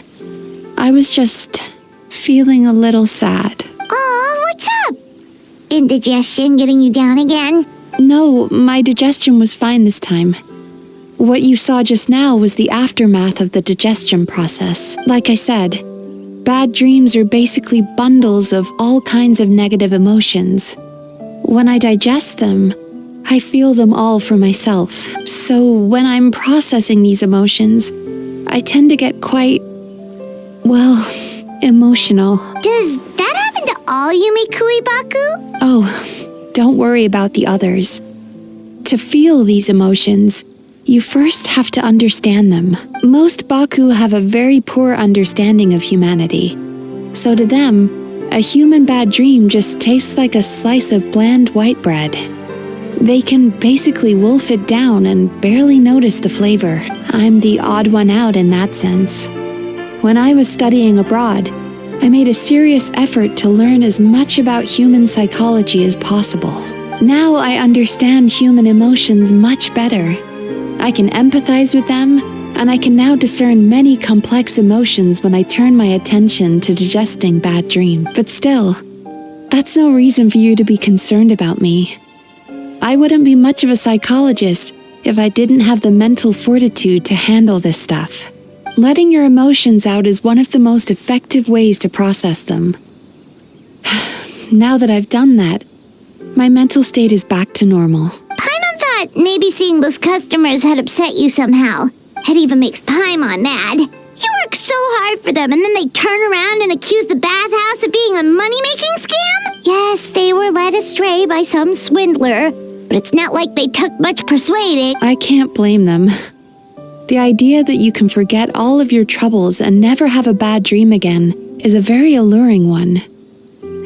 I was just feeling a little sad. Aw, what's up? Indigestion getting you down again? No, my digestion was fine this time. What you saw just now was the aftermath of the digestion process. Like I said, bad dreams are basically bundles of all kinds of negative emotions. When I digest them, I feel them all for myself. So when I'm processing these emotions, I tend to get quite, well, emotional. Does that happen to all Yumikui Baku? Oh, don't worry about the others. To feel these emotions, you first have to understand them. Most Baku have a very poor understanding of humanity. So to them, a human bad dream just tastes like a slice of bland white bread. They can basically wolf it down and barely notice the flavor. I'm the odd one out in that sense. When I was studying abroad, I made a serious effort to learn as much about human psychology as possible. Now I understand human emotions much better. I can empathize with them, and I can now discern many complex emotions when I turn my attention to digesting bad dreams. But still, that's no reason for you to be concerned about me. I wouldn't be much of a psychologist if I didn't have the mental fortitude to handle this stuff. Letting your emotions out is one of the most effective ways to process them. Now that I've done that, my mental state is back to normal. Paimon thought maybe seeing those customers had upset you somehow. It even makes Paimon mad. You work so hard for them and then they turn around and accuse the bathhouse of being a money-making scam? Yes, they were led astray by some swindler, but it's not like they took much persuading. I can't blame them. The idea that you can forget all of your troubles and never have a bad dream again is a very alluring one.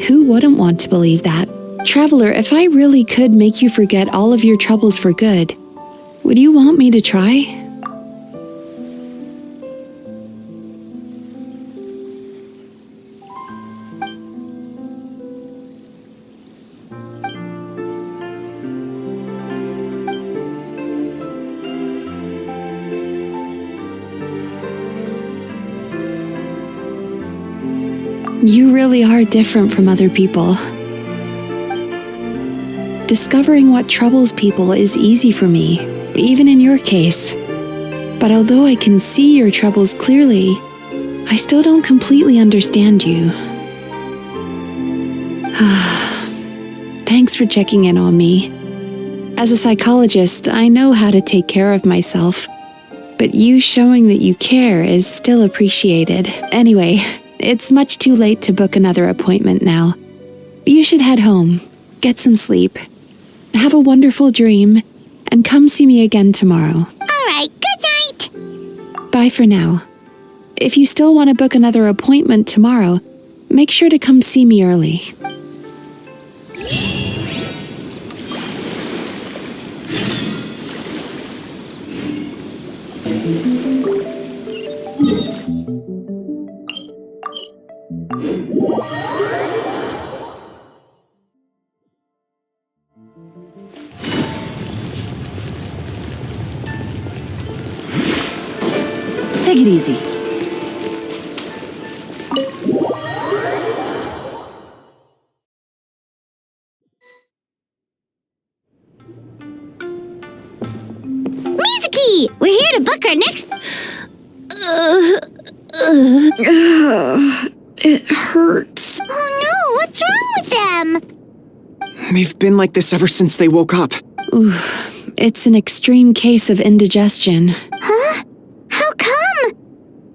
Who wouldn't want to believe that? Traveler, if I really could make you forget all of your troubles for good, would you want me to try? You really are different from other people. Discovering what troubles people is easy for me, even in your case. But although I can see your troubles clearly, I still don't completely understand you. Thanks for checking in on me. As a psychologist, I know how to take care of myself, but you showing that you care is still appreciated. Anyway, it's much too late to book another appointment now. You should head home, get some sleep, have a wonderful dream, and come see me again tomorrow. All right, good night. Bye for now. If you still want to book another appointment tomorrow, make sure to come see me early. Take it easy. Mizuki! We're here to book our next... It hurts. Oh no, what's wrong with them? They've been like this ever since they woke up. Ooh, it's an extreme case of indigestion. Huh? How come?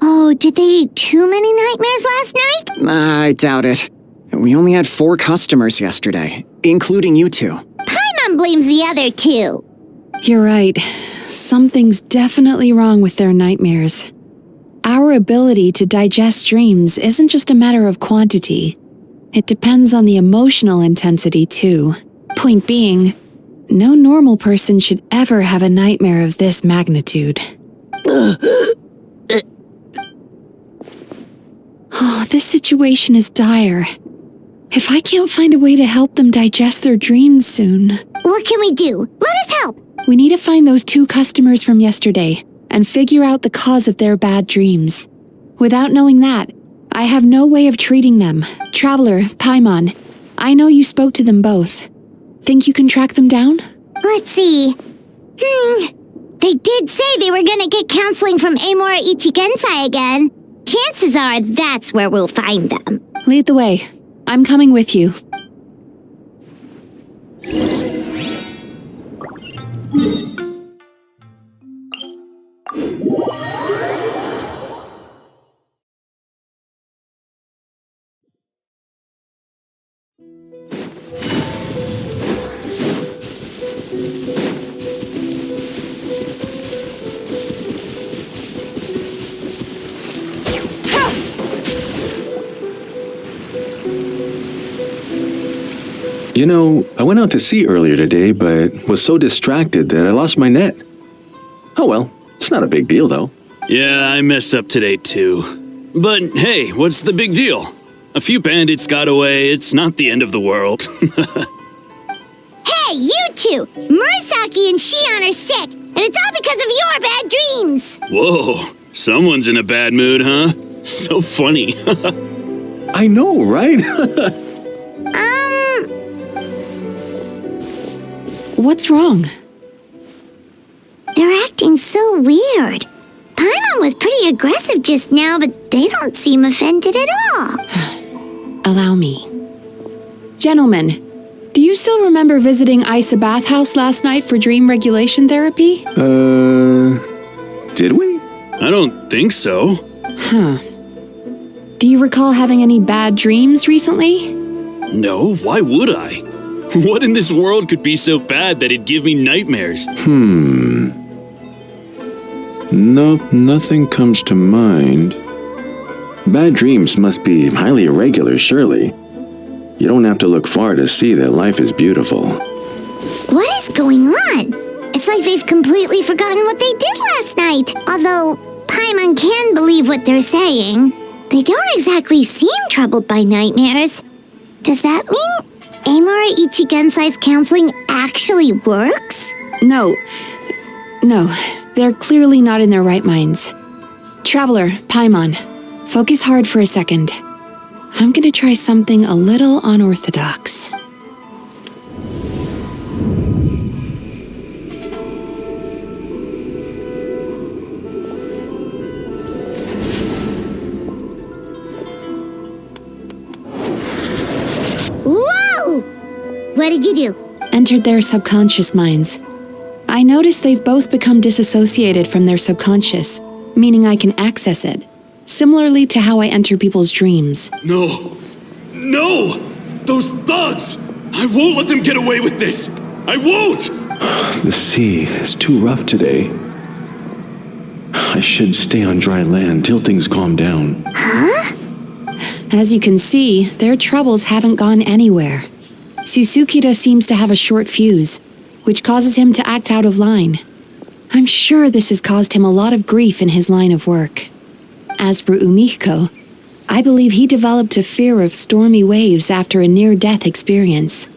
Oh, did they eat too many nightmares last night? I doubt it. We only had 4 customers yesterday, including you two. Paimon blames the other 2. You're right. Something's definitely wrong with their nightmares. Our ability to digest dreams isn't just a matter of quantity. It depends on the emotional intensity, too. Point being, no normal person should ever have a nightmare of this magnitude. Oh, this situation is dire. If I can't find a way to help them digest their dreams soon... What can we do? Let us help! We need to find those 2 customers from yesterday and figure out the cause of their bad dreams. Without knowing that, I have no way of treating them. Traveler, Paimon, I know you spoke to them both. Think you can track them down? Let's see. They did say they were gonna get counseling from Amora Ichigensai again. Chances are that's where we'll find them. Lead the way. I'm coming with you. You know, I went out to sea earlier today, but was so distracted that I lost my net. Oh well, it's not a big deal though. Yeah, I messed up today too. But hey, what's the big deal? A few bandits got away, it's not the end of the world. Hey, you 2! Murasaki and Shion are sick, and it's all because of your bad dreams! Whoa, someone's in a bad mood, huh? So funny. I know, right? What's wrong? They're acting so weird. Paimon was pretty aggressive just now, but they don't seem offended at all. Allow me. Gentlemen, do you still remember visiting Isa Bathhouse last night for dream regulation therapy? Did we? I don't think so. Huh. Do you recall having any bad dreams recently? No, why would I? What in this world could be so bad that it'd give me nightmares? Nope, nothing comes to mind. Bad dreams must be highly irregular, surely. You don't have to look far to see that life is beautiful. What is going on? It's like they've completely forgotten what they did last night. Although Paimon can believe what they're saying, they don't exactly seem troubled by nightmares. Does that mean Amura Ichigensai's counseling actually works? No, they're clearly not in their right minds. Traveler, Paimon, focus hard for a second. I'm gonna try something a little unorthodox. Whoa! What did you do? Entered their subconscious minds. I noticed they've both become disassociated from their subconscious, meaning I can access it, similarly to how I enter people's dreams. No! No! Those thugs! I won't let them get away with this! I won't! The sea is too rough today. I should stay on dry land till things calm down. Huh? As you can see, their troubles haven't gone anywhere. Susukida seems to have a short fuse, which causes him to act out of line. I'm sure this has caused him a lot of grief in his line of work. As for Umiko, I believe he developed a fear of stormy waves after a near-death experience.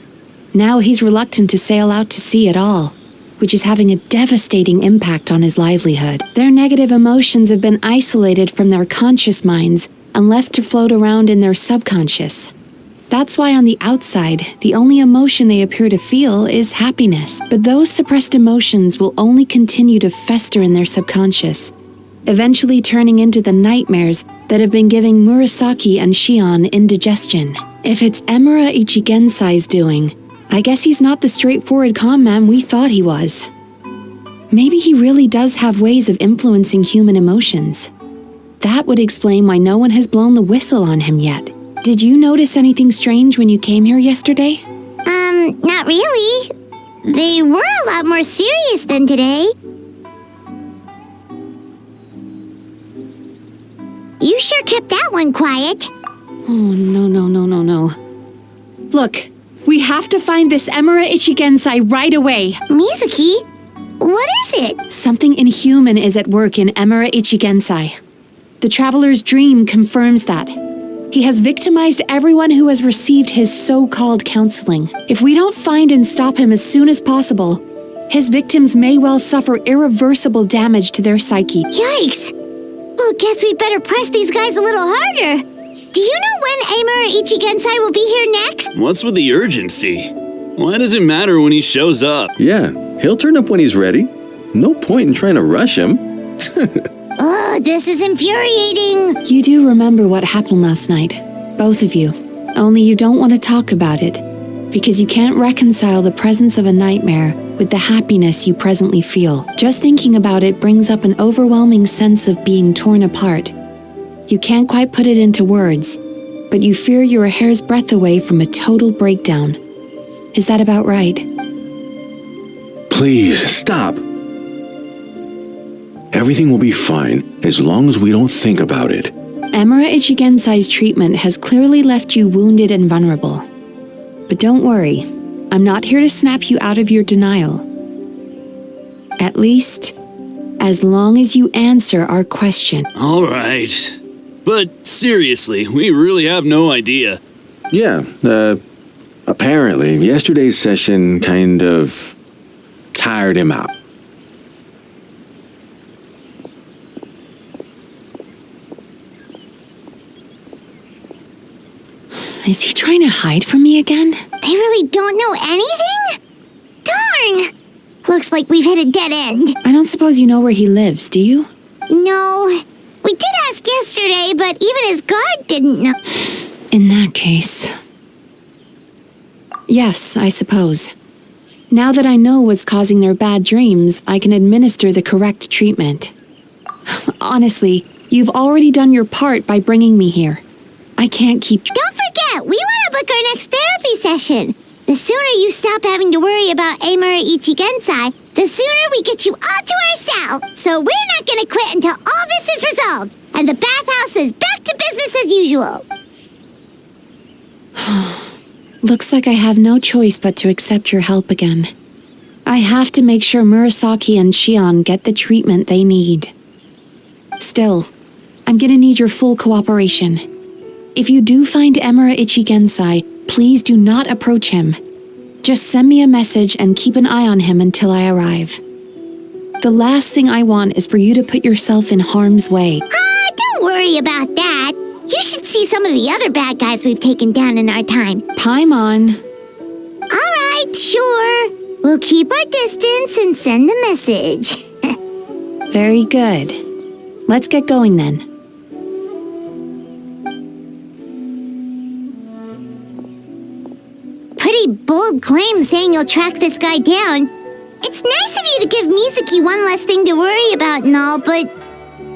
Now he's reluctant to sail out to sea at all, which is having a devastating impact on his livelihood. Their negative emotions have been isolated from their conscious minds and left to float around in their subconscious. That's why on the outside, the only emotion they appear to feel is happiness. But those suppressed emotions will only continue to fester in their subconscious, eventually turning into the nightmares that have been giving Murasaki and Shion indigestion. If it's Emura Ichigensai's doing, I guess he's not the straightforward calm man we thought he was. Maybe he really does have ways of influencing human emotions. That would explain why no one has blown the whistle on him yet. Did you notice anything strange when you came here yesterday? Not really. They were a lot more serious than today. You sure kept that one quiet. Oh, no. Look, we have to find this Emura Ichigensai right away. Mizuki, what is it? Something inhuman is at work in Emura Ichigensai. The traveler's dream confirms that. He has victimized everyone who has received his so-called counseling. If we don't find and stop him as soon as possible, his victims may well suffer irreversible damage to their psyche. Yikes! Well, guess we better press these guys a little harder. Do you know when Amura Ichigensai will be here next? What's with the urgency? Why does it matter when he shows up? Yeah, he'll turn up when he's ready. No point in trying to rush him. Oh, this is infuriating. You do remember what happened last night, both of you. Only you don't want to talk about it, because you can't reconcile the presence of a nightmare with the happiness you presently feel. Just thinking about it brings up an overwhelming sense of being torn apart. You can't quite put it into words, but you fear you're a hair's breadth away from a total breakdown. Is that about right? Please, stop. Everything will be fine as long as we don't think about it. Emura Ichigensai's treatment has clearly left you wounded and vulnerable. But don't worry, I'm not here to snap you out of your denial. At least, as long as you answer our question. All right. But seriously, we really have no idea. Yeah, apparently, yesterday's session kind of tired him out. Is he trying to hide from me again? They really don't know anything? Darn! Looks like we've hit a dead end. I don't suppose you know where he lives, do you? No. We did ask yesterday, but even his guard didn't know. In that case... Yes, I suppose. Now that I know what's causing their bad dreams, I can administer the correct treatment. Honestly, you've already done your part by bringing me here. I can't keep... Don't forget, we want to book our next therapy session. The sooner you stop having to worry about Amura Ichigensai, the sooner we get you all to ourselves. So we're not going to quit until all this is resolved, and the bathhouse is back to business as usual. Looks like I have no choice but to accept your help again. I have to make sure Murasaki and Shion get the treatment they need. Still, I'm gonna need your full cooperation. If you do find Emura Ichigensai, please do not approach him. Just send me a message and keep an eye on him until I arrive. The last thing I want is for you to put yourself in harm's way. Don't worry about that. You should see some of the other bad guys we've taken down in our time. Paimon. All right, sure. We'll keep our distance and send the message. Very good. Let's get going then. Pretty bold claim saying you'll track this guy down. It's nice of you to give Mizuki one less thing to worry about and all, but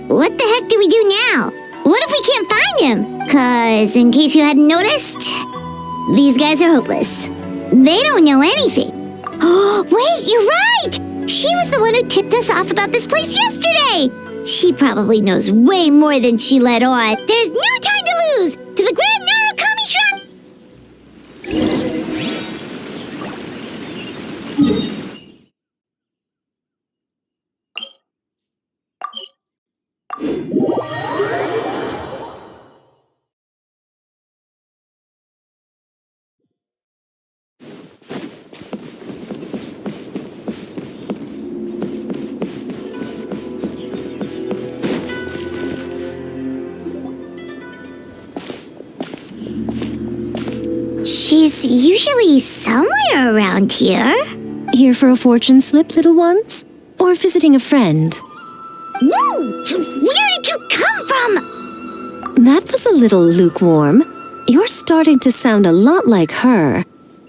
what the heck do we do now? What if we can't find him? 'Cause in case you hadn't noticed, these guys are hopeless. They don't know anything. Oh, wait, you're right! She was the one who tipped us off about this place yesterday! She probably knows way more than she let on. There's no time to lose! To the Grand Narukami Shrine! She's usually somewhere around here. Here for a fortune slip, little ones? Or visiting a friend? Whoa! Where did you come from? That was a little lukewarm. You're starting to sound a lot like her.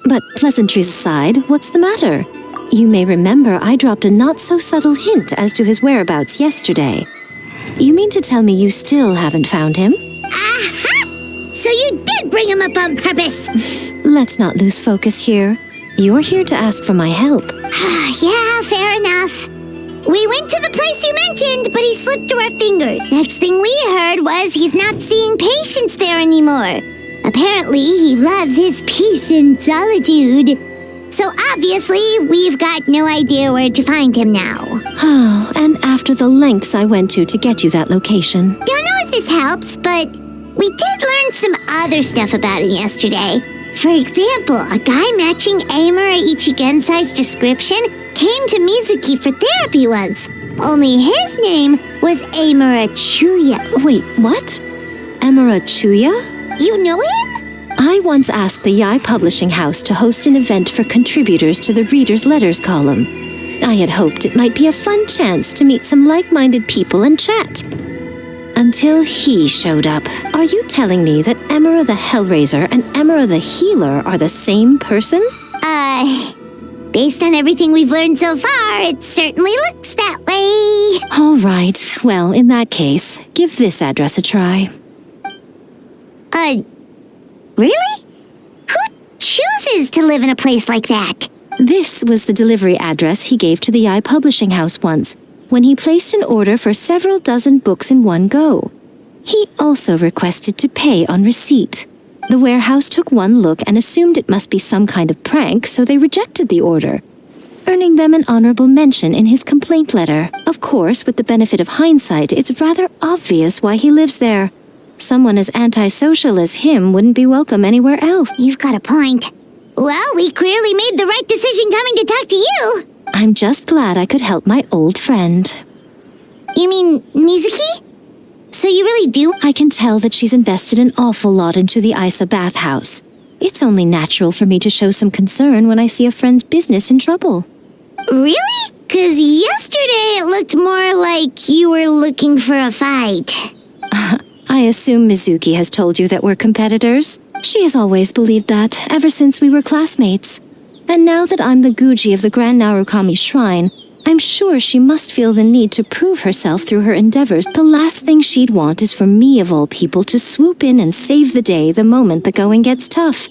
But pleasantries aside, what's the matter? You may remember I dropped a not-so-subtle hint as to his whereabouts yesterday. You mean to tell me you still haven't found him? Aha! So you did bring him up on purpose! Let's not lose focus here. You're here to ask for my help. Yeah, fair enough. We went to the place you mentioned, but he slipped through our fingers. Next thing we heard was he's not seeing patients there anymore. Apparently, he loves his peace and solitude. So obviously, we've got no idea where to find him now. Oh, and after the lengths I went to get you that location. Don't know if this helps, but we did learn some other stuff about him yesterday. For example, a guy matching Amura Ichigensai's description came to Mizuki for therapy once. Only his name was Amura Chuya. Wait, what? Amura Chuya? You know him? I once asked the Yai Publishing House to host an event for contributors to the Reader's Letters column. I had hoped it might be a fun chance to meet some like-minded people and chat. Until he showed up. Are you telling me that Amura the Hellraiser and Amura the Healer are the same person? Based on everything we've learned so far, it certainly looks that way. All right. Well, in that case, give this address a try. Really? Who chooses to live in a place like that? This was the delivery address he gave to the Yai Publishing House once, when he placed an order for several dozen books in one go. He also requested to pay on receipt. The warehouse took one look and assumed it must be some kind of prank, so they rejected the order, earning them an honorable mention in his complaint letter. Of course, with the benefit of hindsight, it's rather obvious why he lives there. Someone as antisocial as him wouldn't be welcome anywhere else. You've got a point. Well, we clearly made the right decision coming to talk to you. I'm just glad I could help my old friend. You mean Mizuki? So you really do? I can tell that she's invested an awful lot into the Isa bathhouse. It's only natural for me to show some concern when I see a friend's business in trouble. Really? 'Cause yesterday it looked more like you were looking for a fight. I assume Mizuki has told you that we're competitors. She has always believed that, ever since we were classmates. And now that I'm the Guji of the Grand Narukami Shrine, I'm sure she must feel the need to prove herself through her endeavors. The last thing she'd want is for me, of all people, to swoop in and save the day the moment the going gets tough.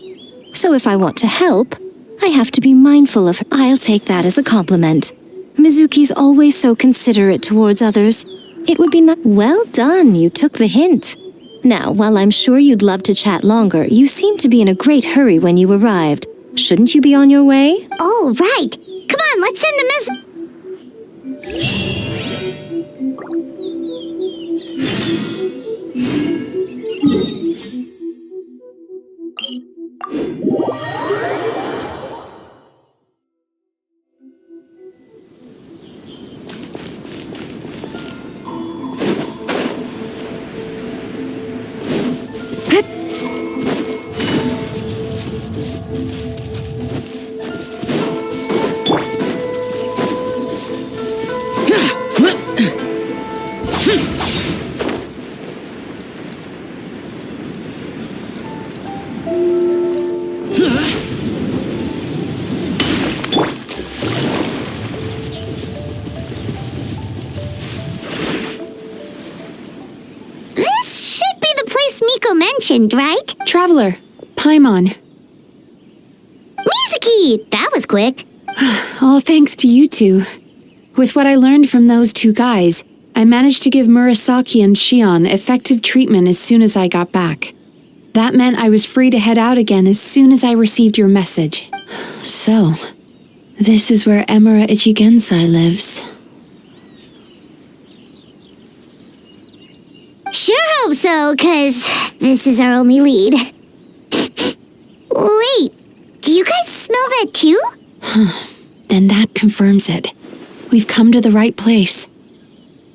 So if I want to help, I have to be mindful of her. I'll take that as a compliment. Mizuki's always so considerate towards others. It would be not— Well done, you took the hint. Now, while I'm sure you'd love to chat longer, you seemed to be in a great hurry when you arrived. Shouldn't you be on your way? Oh, right. Come on, let's send a This should be the place Miko mentioned, right? Traveler, Paimon. Mizuki! That was quick. All thanks to you two. With what I learned from those two guys, I managed to give Murasaki and Shion effective treatment as soon as I got back. That meant I was free to head out again as soon as I received your message. So, this is where Emura Ichigensai lives. Sure hope so, 'cause this is our only lead. Wait, do you guys smell that too? Then that confirms it. We've come to the right place.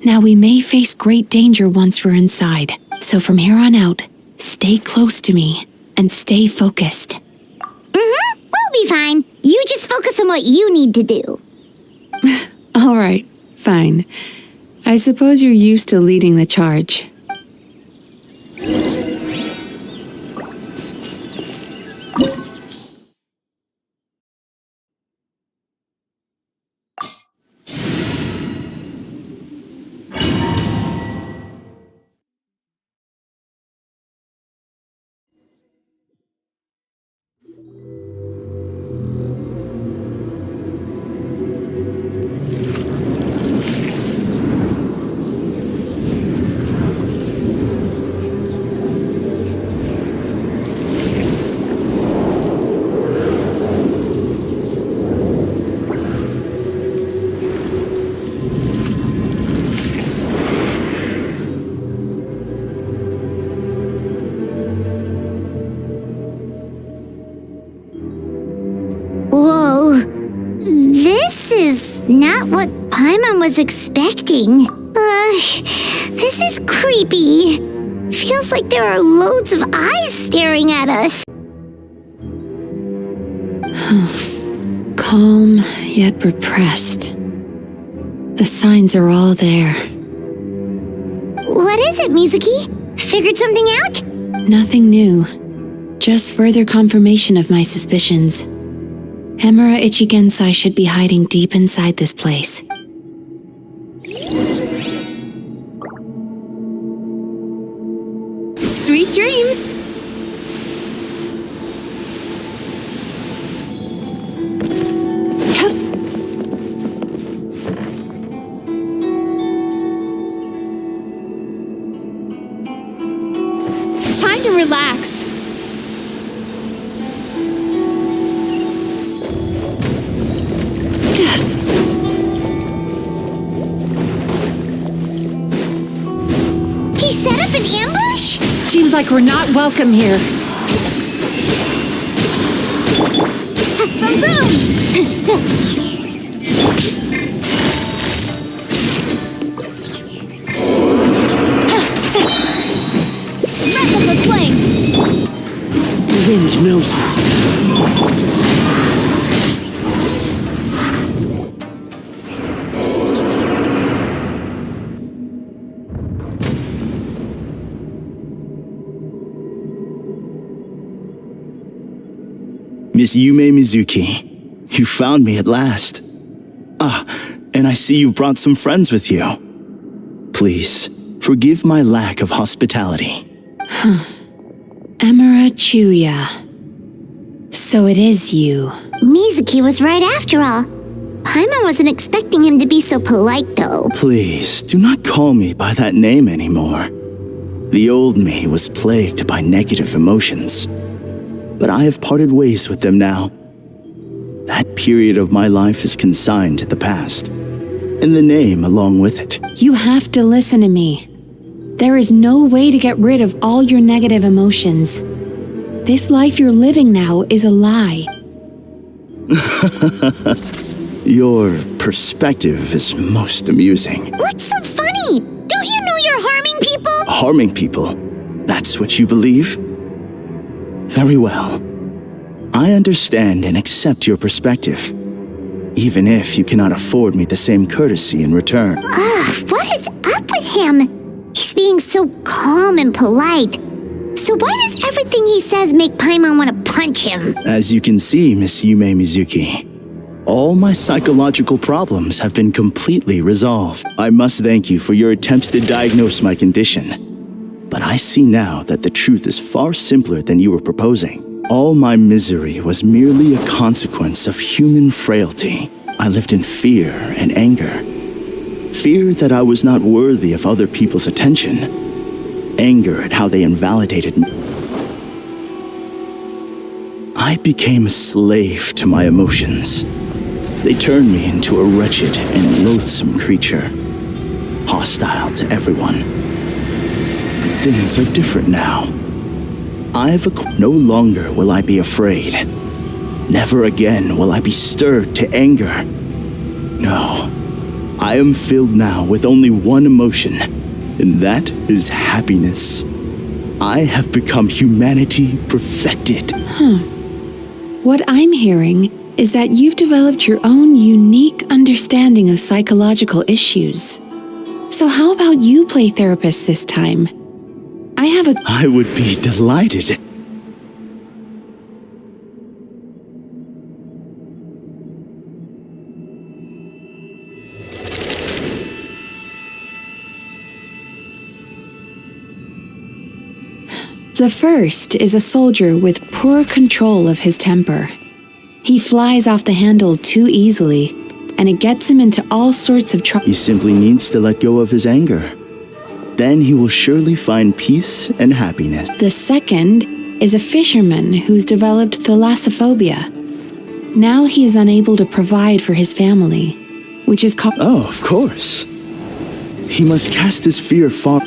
Now we may face great danger once we're inside, so from here on out, stay close to me and stay focused. We'll be fine. You just focus on what you need to do. All right, fine. I suppose you're used to leading the charge. Whoa. This is not what Paimon was expecting. This is creepy. Feels like there are loads of eyes staring at us. Calm, yet repressed. The signs are all there. What is it, Mizuki? Figured something out? Nothing new. Just further confirmation of my suspicions. Emura Ichigensai should be hiding deep inside this place. Sweet dreams! Time to relax. He set up an ambush? Seems like we're not welcome here. The wind knows her. Miss Yume Mizuki, you found me at last. And I see you brought some friends with you. Please, forgive my lack of hospitality. Emura Chuya. So it is you. Mizuki was right after all. Paimon wasn't expecting him to be so polite, though. Please, do not call me by that name anymore. The old me was plagued by negative emotions, but I have parted ways with them now. That period of my life is consigned to the past, and the name along with it. You have to listen to me. There is no way to get rid of all your negative emotions. This life you're living now is a lie. Your perspective is most amusing. What's so funny? Don't you know you're harming people? Harming people? That's what you believe? Very well. I understand and accept your perspective, even if you cannot afford me the same courtesy in return. Ugh, what is up with him? He's being so calm and polite. So why does everything he says make Paimon want to punch him? As you can see, Miss Yume Mizuki, all my psychological problems have been completely resolved. I must thank you for your attempts to diagnose my condition. But I see now that the truth is far simpler than you were proposing. All my misery was merely a consequence of human frailty. I lived in fear and anger. Fear that I was not worthy of other people's attention. Anger at how they invalidated me. I became a slave to my emotions. They turned me into a wretched and loathsome creature, hostile to everyone. But things are different now. No longer will I be afraid. Never again will I be stirred to anger. No, I am filled now with only one emotion, and that is happiness. I have become humanity perfected. What I'm hearing is that you've developed your own unique understanding of psychological issues. So how about you play therapist this time? I would be delighted. The first is a soldier with poor control of his temper. He flies off the handle too easily, and it gets him into all sorts of trouble. He simply needs to let go of his anger. Then he will surely find peace and happiness. The second is a fisherman who's developed thalassophobia. Now he is unable to provide for his family, which is called... Oh, of course. He must cast his fear far...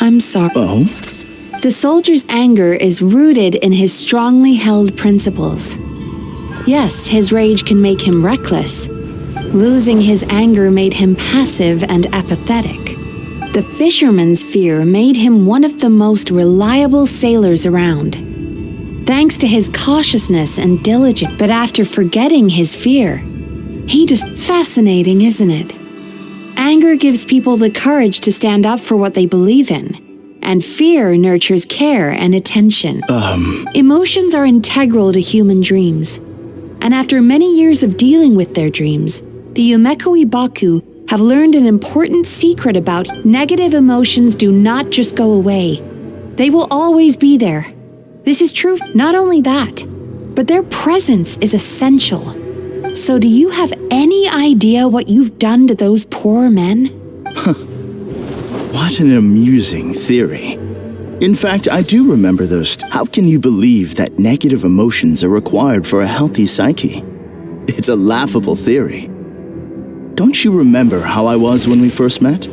I'm sorry. Oh? The soldier's anger is rooted in his strongly held principles. Yes, his rage can make him reckless. Losing his anger made him passive and apathetic. The fisherman's fear made him one of the most reliable sailors around. Thanks to his cautiousness and diligence, but after forgetting his fear, he just... Fascinating, isn't it? Anger gives people the courage to stand up for what they believe in, and fear nurtures care and attention. Emotions are integral to human dreams, and after many years of dealing with their dreams, the Yumekoi Baku have learned an important secret about negative emotions do not just go away. They will always be there. This is true. Not only that, but their presence is essential. So do you have any idea what you've done to those poor men? What an amusing theory. In fact, I do remember those. How can you believe that negative emotions are required for a healthy psyche? It's a laughable theory. Don't you remember how I was when we first met?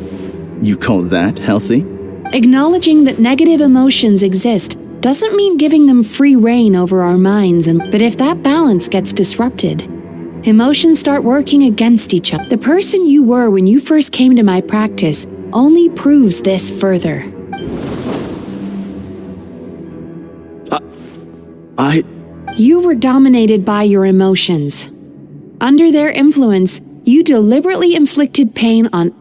You call that healthy? Acknowledging that negative emotions exist doesn't mean giving them free rein over our minds, but if that balance gets disrupted, emotions start working against each other. The person you were when you first came to my practice only proves this further. You were dominated by your emotions. Under their influence, you deliberately inflicted pain on...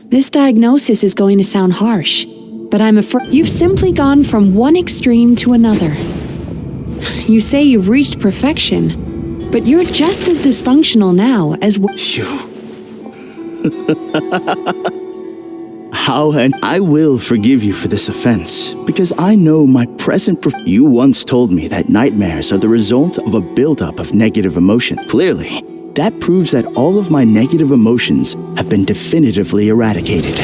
This diagnosis is going to sound harsh, but I'm afraid you've simply gone from one extreme to another. You say you've reached perfection, but you're just as dysfunctional now as... How and I will forgive you for this offense, because I know my present... You once told me that nightmares are the result of a buildup of negative emotion. Clearly, that proves that all of my negative emotions have been definitively eradicated.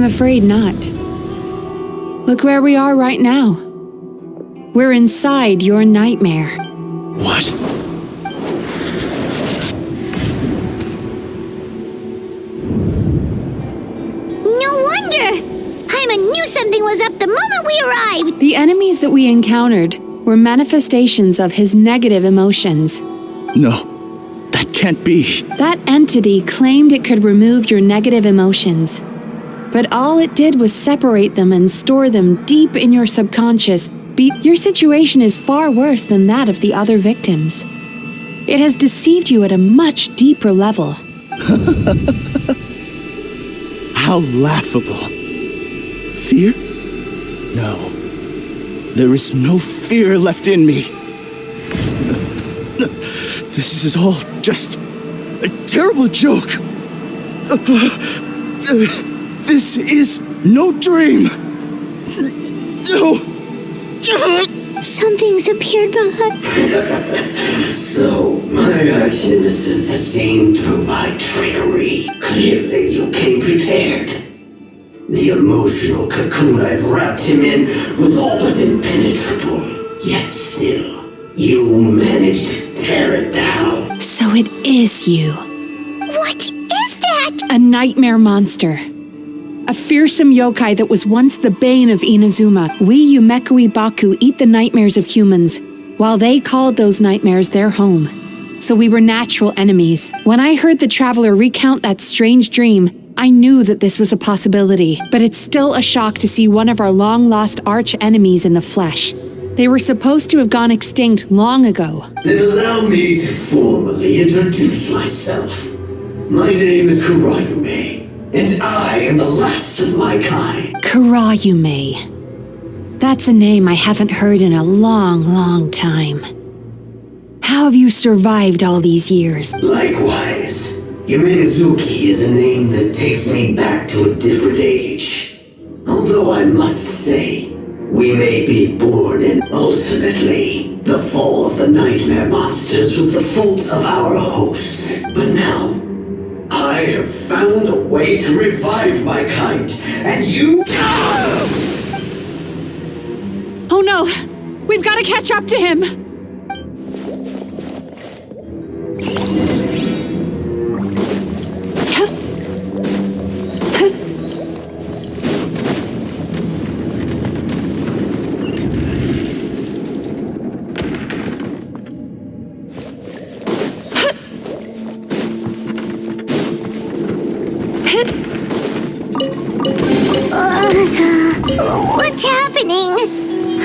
I'm afraid not. Look where we are right now. We're inside your nightmare. What? No wonder! Paimon knew something was up the moment we arrived! The enemies that we encountered were manifestations of his negative emotions. No, that can't be. That entity claimed it could remove your negative emotions. But all it did was separate them and store them deep in your subconscious. Your situation is far worse than that of the other victims. It has deceived you at a much deeper level. How laughable. Fear? No. There is no fear left in me. This is all just a terrible joke. This is no dream. No. Something's appeared behind. So, my arch-nemesis has seen through my trickery. Clearly, you came prepared. The emotional cocoon I'd wrapped him in was all but impenetrable. Yet still, you managed to tear it down. So it is you. What is that? A nightmare monster. A fearsome yokai that was once the bane of Inazuma. We Yumekui Baku eat the nightmares of humans, while they called those nightmares their home. So we were natural enemies. When I heard the traveler recount that strange dream, I knew that this was a possibility. But it's still a shock to see one of our long-lost arch-enemies in the flesh. They were supposed to have gone extinct long ago. Then allow me to formally introduce myself. My name is Kurayume. And I am the last of my kind. Kurayume. That's a name I haven't heard in a long, long time. How have you survived all these years? Likewise. Mizuki is a name that takes me back to a different age. Although I must say, we may be born and ultimately, the fall of the nightmare monsters was the fault of our hosts. But now, I have found a way to revive my kind, and you... Oh no! We've got to catch up to him! What's happening?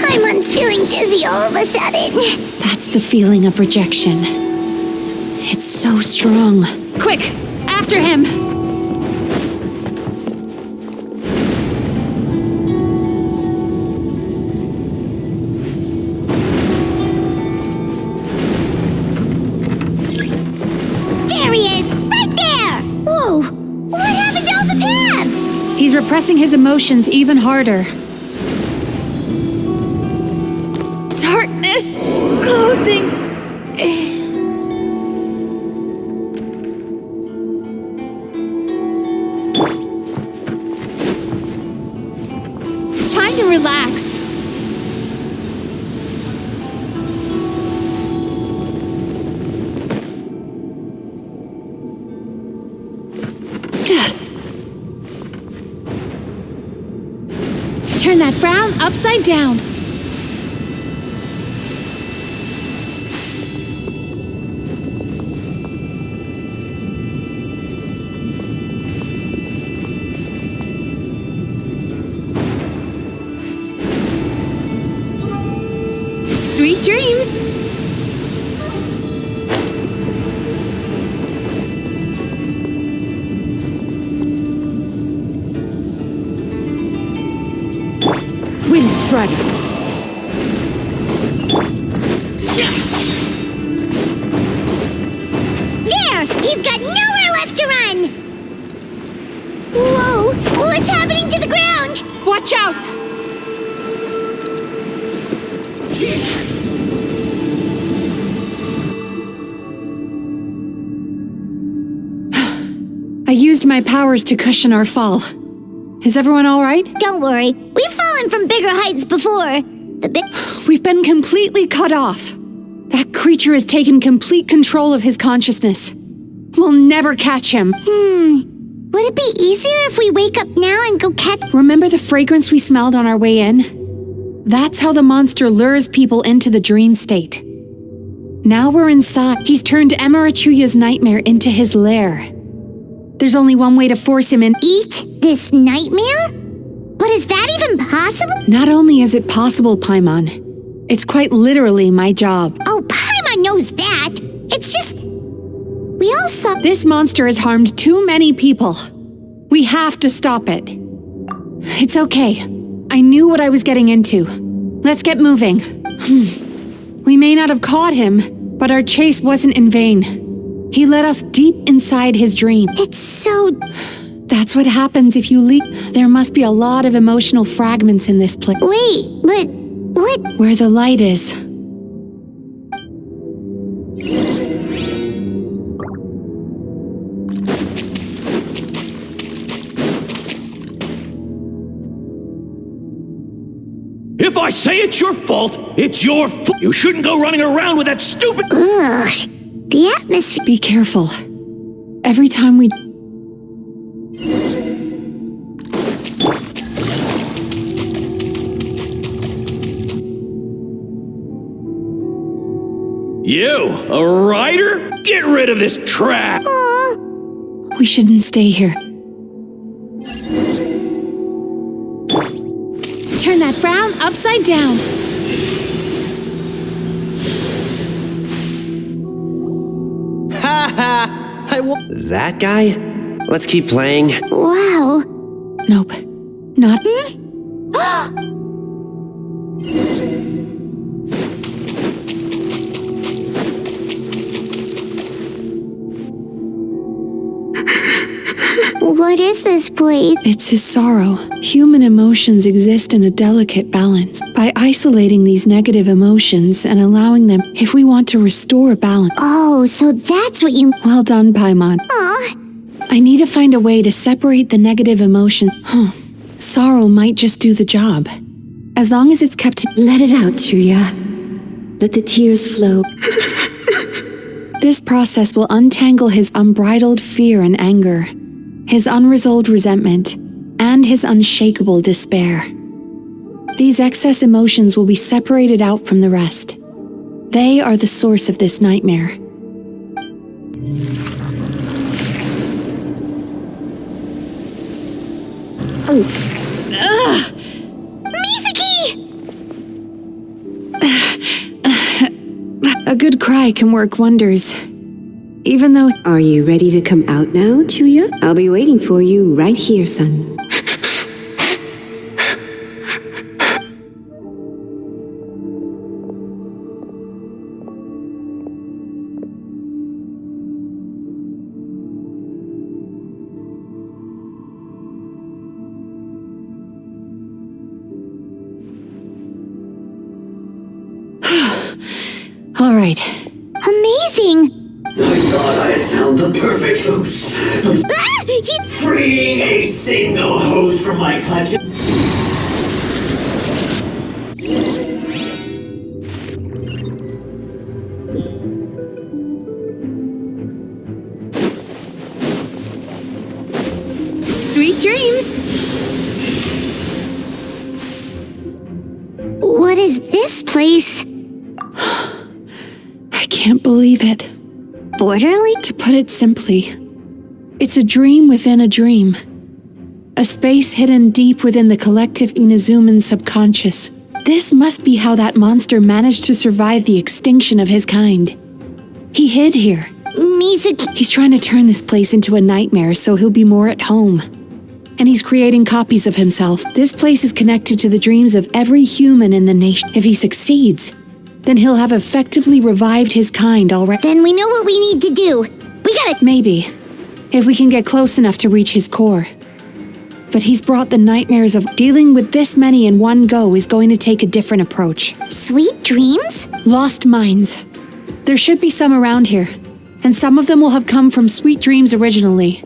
Paimon's feeling dizzy all of a sudden. That's the feeling of rejection. It's so strong. Quick! After him! There he is! Right there! Whoa! What happened to all the paths? He's repressing his emotions even harder. Darkness! Closing! Time to relax. Turn that frown upside down. Sweet dreams! Wind Strider. There! He's got nowhere left to run! Whoa! What's happening to the ground? Watch out! I used my powers to cushion our fall. Is everyone all right? Don't worry, we've fallen from bigger heights before. We've been completely cut off. That creature has taken complete control of his consciousness. We'll never catch him. Would it be easier if we wake up now and go catch— Remember the fragrance we smelled on our way in? That's how the monster lures people into the dream state. Now we're inside. He's turned Melancholia's nightmare into his lair. There's only one way to force him in. Eat this nightmare? But is that even possible? Not only is it possible, Paimon, it's quite literally my job. Oh, Paimon knows that. It's just— we all saw— This monster has harmed too many people. We have to stop it. It's okay. I knew what I was getting into. Let's get moving. We may not have caught him, but our chase wasn't in vain. He led us deep inside his dream. It's so— That's what happens if you leave. There must be a lot of emotional fragments in this place. Wait, but what— Where the light is. If I say it's your fault, it's your fault. You shouldn't go running around with that stupid— Ugh. The atmosphere— Be careful. Every time we— You, a rider? Get rid of this trash! We shouldn't stay here. Turn that frown upside down. That guy? Let's keep playing. Wow. Nope. Not— What is this place? It's his sorrow. Human emotions exist in a delicate balance. By isolating these negative emotions and allowing them, if we want to restore balance. Oh, so that's what you— Well done, Paimon. Aw. I need to find a way to separate the negative emotion. Sorrow might just do the job. As long as it's kept— Let it out, Chuya. Let the tears flow. This process will untangle his unbridled fear and anger, his unresolved resentment, and his unshakable despair. These excess emotions will be separated out from the rest. They are the source of this nightmare. Mizuki! A good cry can work wonders. Even though— Are you ready to come out now, Chuya? I'll be waiting for you right here, son. All right. Amazing! I thought I had found the perfect host, but freeing a single host from my clutches. Sweet dreams! What is this place? I can't believe it. Borderly? To put it simply, it's a dream within a dream. A space hidden deep within the collective Inazuman subconscious. This must be how that monster managed to survive the extinction of his kind. He hid here. Mizuki— He's trying to turn this place into a nightmare so he'll be more at home. And he's creating copies of himself. This place is connected to the dreams of every human in the nation. If he succeeds, then he'll have effectively revived his kind already. Then we know what we need to do. We gotta— Maybe, if we can get close enough to reach his core. But he's brought the nightmares of dealing with this many in one go is going to take a different approach. Sweet dreams? Lost minds. There should be some around here, and some of them will have come from Sweet Dreams originally.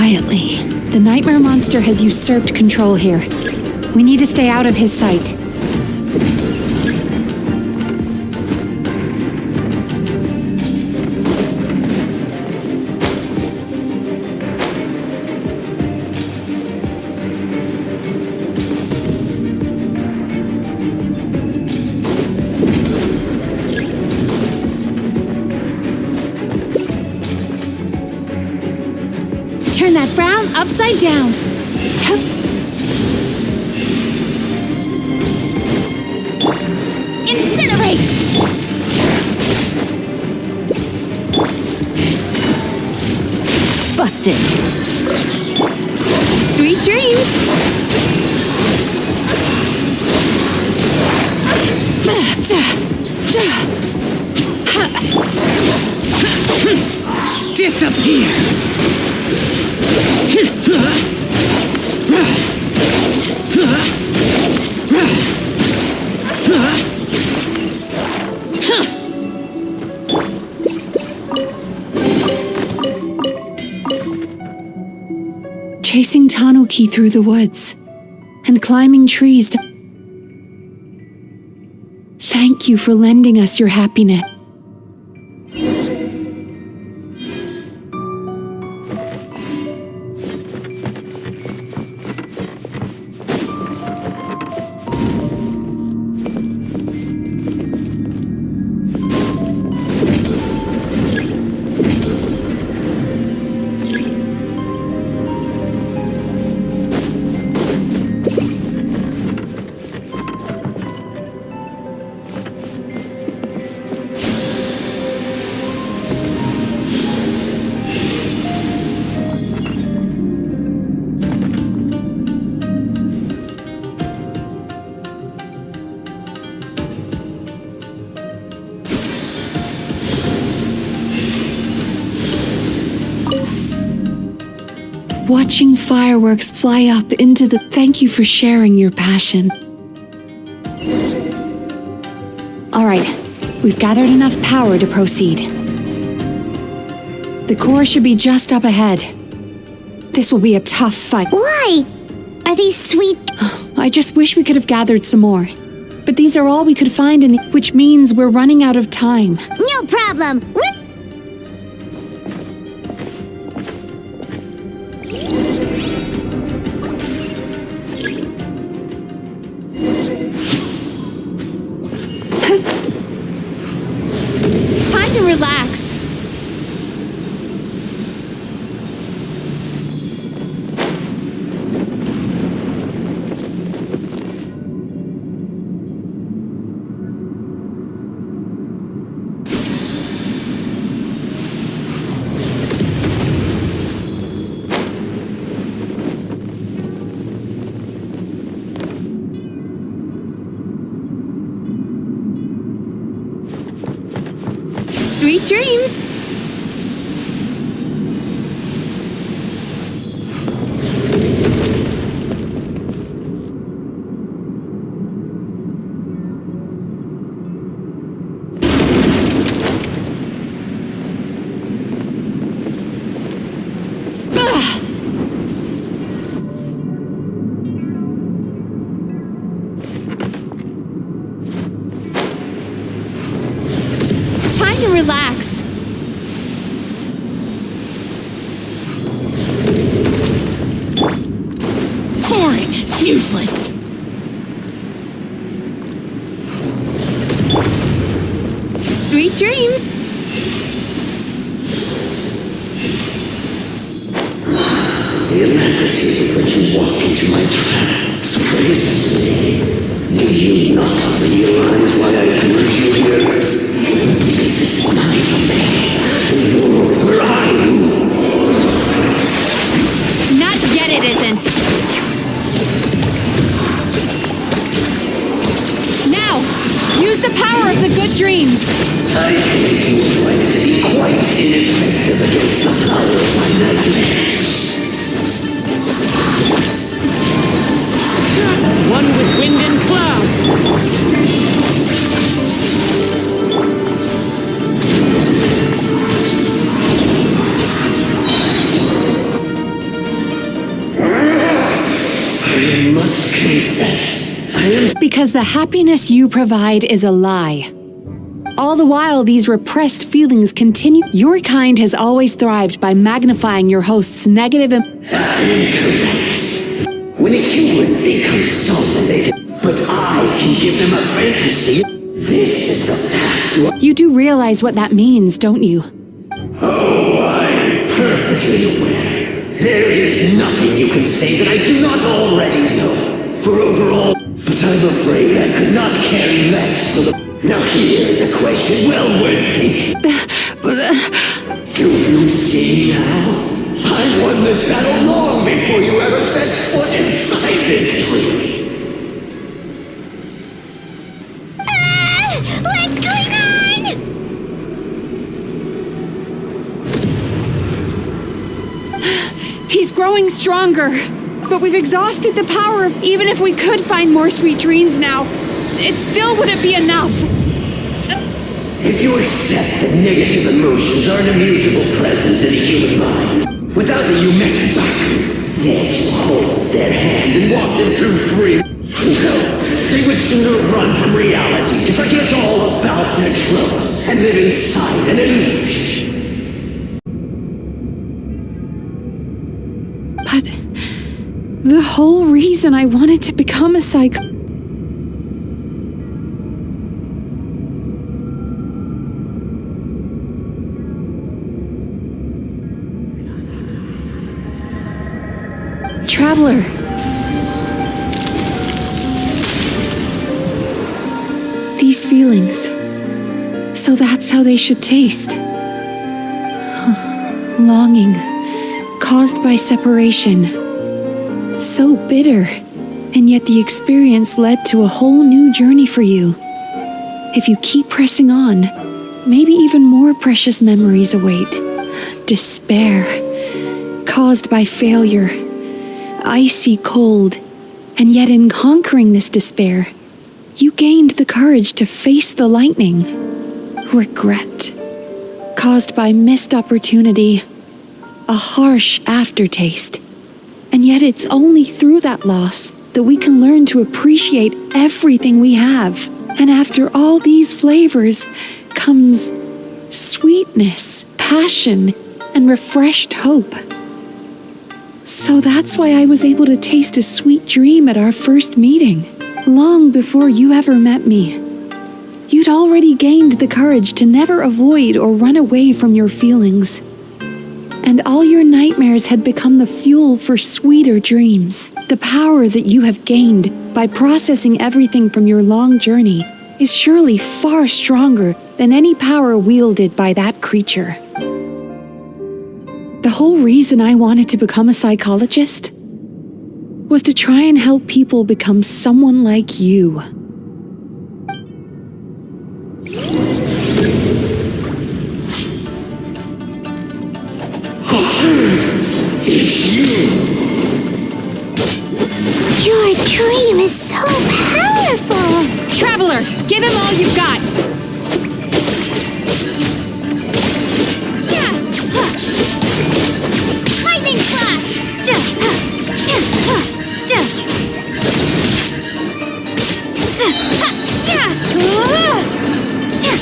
quietly. The nightmare monster has usurped control here. We need to stay out of his sight. Turn that frown upside down. Incinerate! Busted. Sweet dreams. Disappear. Chasing Tanuki through the woods and climbing trees to... Thank you for lending us your happiness. Watching fireworks fly up into the... Thank you for sharing your passion. All right, we've gathered enough power to proceed. The core should be just up ahead. This will be a tough fight. Why? Are these sweet... I just wish we could have gathered some more. But these are all we could find in the... Which means we're running out of time. No problem. Rip. Time to relax. Sweet dreams! Time to relax. Boring. Useless. Sweet dreams. The alacrity with which you walk into my trance praises me. Do you not realize why I drew you here? Because this is my domain, and you're where I rule. Not yet, it isn't. Now, use the power of the good dreams. I think you will find it to be quite ineffective against the power of my nightmares. One with wind and cloud. I must confess, I am... Because the happiness you provide is a lie. All the while these repressed feelings continue, your kind has always thrived by magnifying your host's negative... I am correct. When a human becomes dominated, but I can give them a fantasy, this is the path to... You do realize what that means, don't you? Oh, I'm perfectly aware. There is nothing you can say that I do not already know. For overall, but I'm afraid I could not care less for the... Now here's a question well worth thinking. Do you see now? I won this battle long before you ever set foot inside this tree. What's going on? He's growing stronger, but we've exhausted the power of... Even if we could find more sweet dreams now, it still wouldn't be enough. If you accept that negative emotions are an immutable presence in the human mind, without the Yumeki Baku there to hold their hand and walk them through dreams, well, they would sooner run from reality to forget all about their troubles and live inside an illusion. But the whole reason I wanted to become a psycho... Traveler. These feelings. So that's how they should taste. Longing. Caused by separation. So bitter. And yet the experience led to a whole new journey for you. If you keep pressing on, maybe even more precious memories await. Despair. Caused by failure. Icy cold, and yet in conquering this despair, you gained the courage to face the lightning. Regret, caused by missed opportunity, a harsh aftertaste. And yet it's only through that loss that we can learn to appreciate everything we have. And after all these flavors comes sweetness, passion, and refreshed hope. So that's why I was able to taste a sweet dream at our first meeting, long before you ever met me. You'd already gained the courage to never avoid or run away from your feelings. And all your nightmares had become the fuel for sweeter dreams. The power that you have gained by processing everything from your long journey is surely far stronger than any power wielded by that creature. The whole reason I wanted to become a psychologist was to try and help people become someone like you. It's you! Your dream is so powerful! Traveler, give him all you've got! Lightning flash!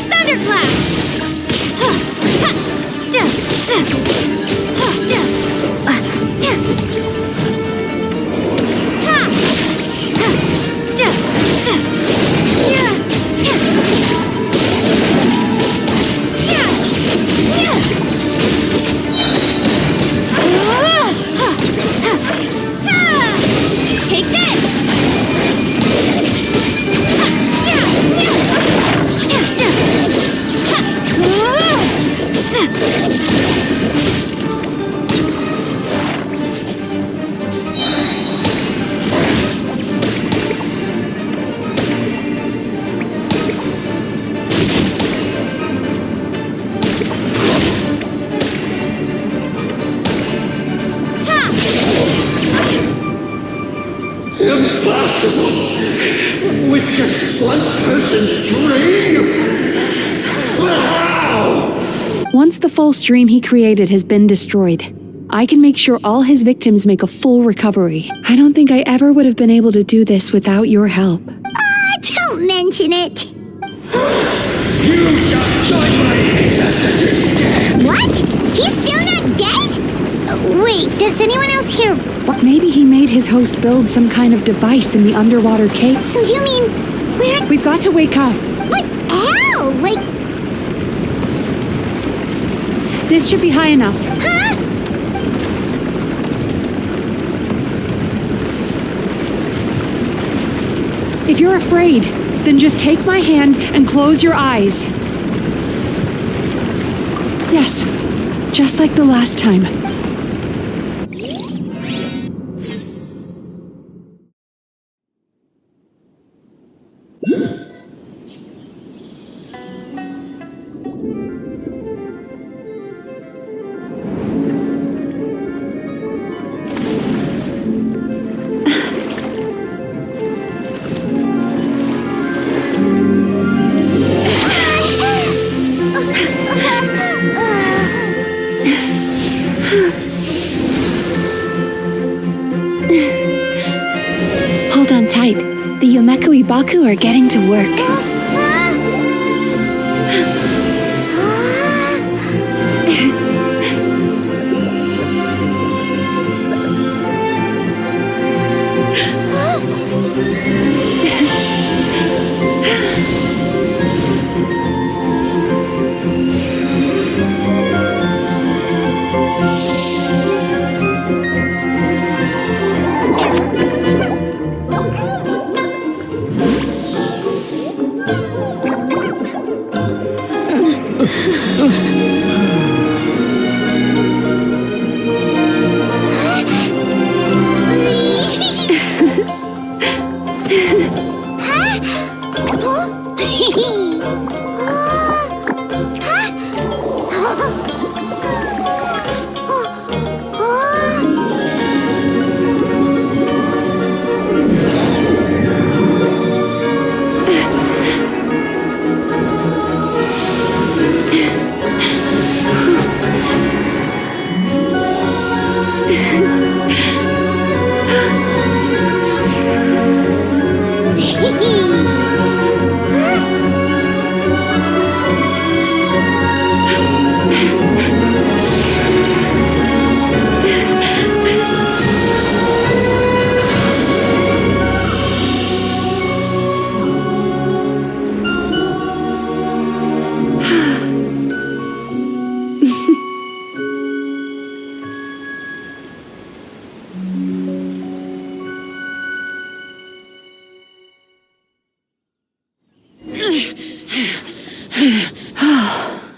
Thunderclap! Take this! Impossible! With just one person's dream? But how? Once the false dream he created has been destroyed, I can make sure all his victims make a full recovery. I don't think I ever would have been able to do this without your help. Don't mention it. You shall join my ancestors in death! What? He's still not dead? Wait, does anyone else hear what? Maybe he made his host build some kind of device in the underwater cave. So you mean We've got to wake up. But how? Like... This should be high enough. Huh? If you're afraid, then just take my hand and close your eyes. Yes, just like the last time. Hold on tight. The Yomekui Baku are getting to work.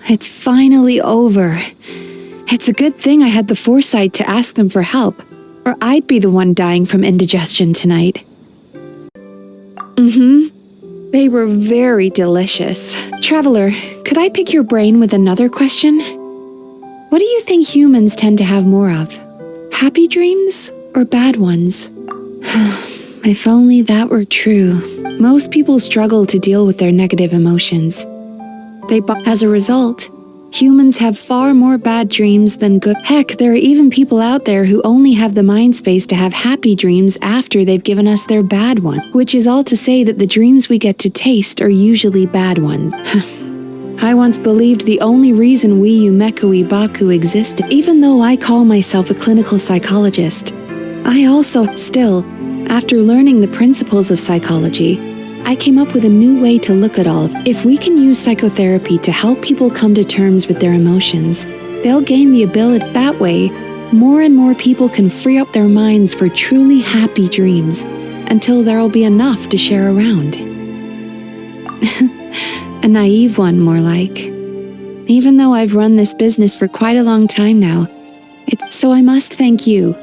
It's finally over. It's a good thing I had the foresight to ask them for help, or I'd be the one dying from indigestion tonight. They were very delicious. Traveler, could I pick your brain with another question? What do you think humans tend to have more of? Happy dreams or bad ones? If only that were true. Most people struggle to deal with their negative emotions. As a result, humans have far more bad dreams than good. Heck, there are even people out there who only have the mind space to have happy dreams after they've given us their bad one, which is all to say that the dreams we get to taste are usually bad ones. I once believed the only reason we Yomekui Baku existed, even though I call myself a clinical psychologist. I also, still, after learning the principles of psychology, I came up with a new way to look at all of it. If we can use psychotherapy to help people come to terms with their emotions, they'll gain the ability. That way, more and more people can free up their minds for truly happy dreams, until there'll be enough to share around. A naive one, more like. Even though I've run this business for quite a long time now, so I must thank you.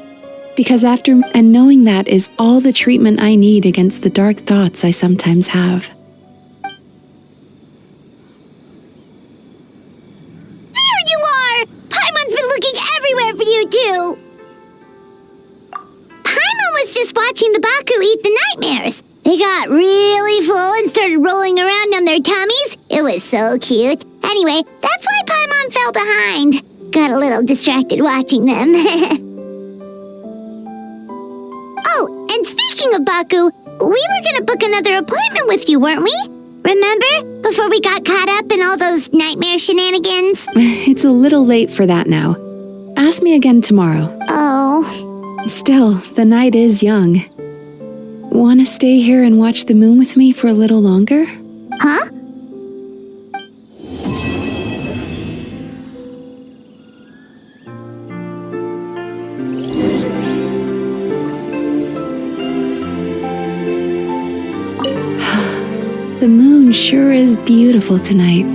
Because knowing that is all the treatment I need against the dark thoughts I sometimes have. There you are! Paimon's been looking everywhere for you, too! Paimon was just watching the Baku eat the nightmares. They got really full and started rolling around on their tummies. It was so cute. Anyway, that's why Paimon fell behind. got a little distracted watching them. Oh, and speaking of Baku, we were gonna book another appointment with you, weren't we? Remember? Before we got caught up in all those nightmare shenanigans? It's a little late for that now. Ask me again tomorrow. Oh. Still, the night is young. Want to stay here and watch the moon with me for a little longer? Huh? The moon sure is beautiful tonight.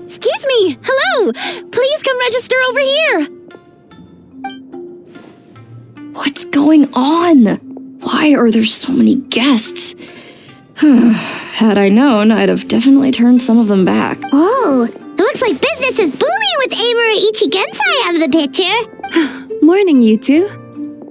Excuse me! Hello! Please come register over here! What's going on? Why are there so many guests? Had I known, I'd have definitely turned some of them back. Oh, it looks like business is booming with Amura Ichigensai out of the picture. Morning, you two.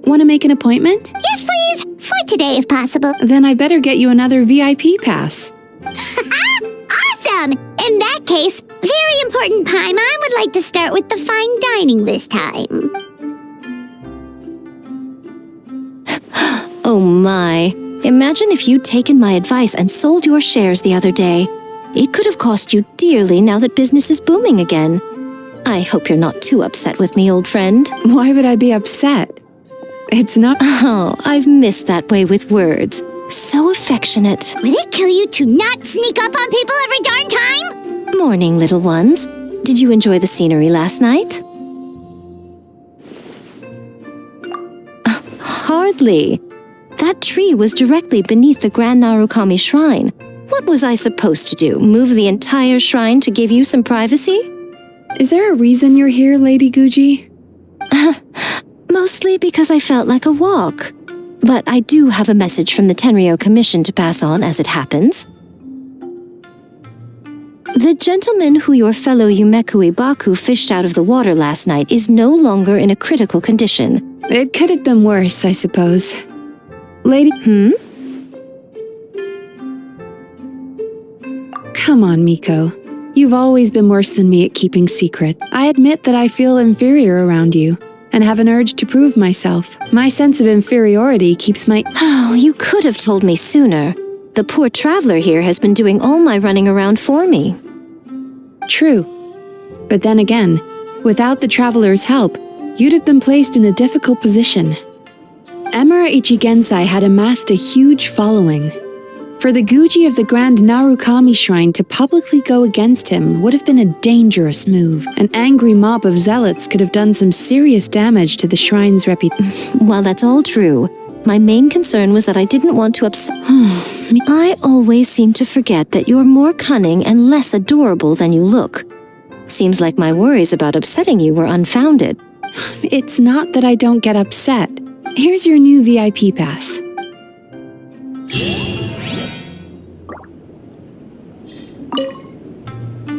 Want to make an appointment? Yes, please! For today, if possible. Then I better get you another VIP pass. Awesome! In that case, very important Paimon would like to start with the fine dining this time. Oh my. Imagine if you'd taken my advice and sold your shares the other day. It could have cost you dearly now that business is booming again. I hope you're not too upset with me, old friend. Why would I be upset? It's not— Oh, I've missed that way with words. So affectionate. Would it kill you to not sneak up on people every darn time? Morning, little ones. Did you enjoy the scenery last night? Hardly. That tree was directly beneath the Grand Narukami Shrine. What was I supposed to do? Move the entire shrine to give you some privacy? Is there a reason you're here, Lady Guji? Mostly because I felt like a walk. But I do have a message from the Tenryo Commission to pass on as it happens. The gentleman who your fellow Yumekui Baku fished out of the water last night is no longer in a critical condition. It could have been worse, I suppose. Lady— Come on, Miko. You've always been worse than me at keeping secret. I admit that I feel inferior around you, and have an urge to prove myself. My sense of inferiority keeps my— Oh, you could have told me sooner. The poor traveler here has been doing all my running around for me. True. But then again, without the traveler's help, you'd have been placed in a difficult position. Amura Ichigensai had amassed a huge following. For the Guji of the Grand Narukami Shrine to publicly go against him would have been a dangerous move. An angry mob of zealots could have done some serious damage to the shrine's reputation. While that's all true, my main concern was that I didn't want to upset— I always seem to forget that you're more cunning and less adorable than you look. Seems like my worries about upsetting you were unfounded. It's not that I don't get upset. Here's your new VIP pass.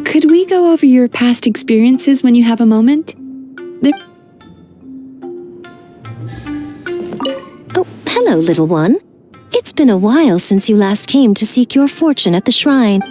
Could we go over your past experiences when you have a moment? Oh, hello, little one. It's been a while since you last came to seek your fortune at the shrine.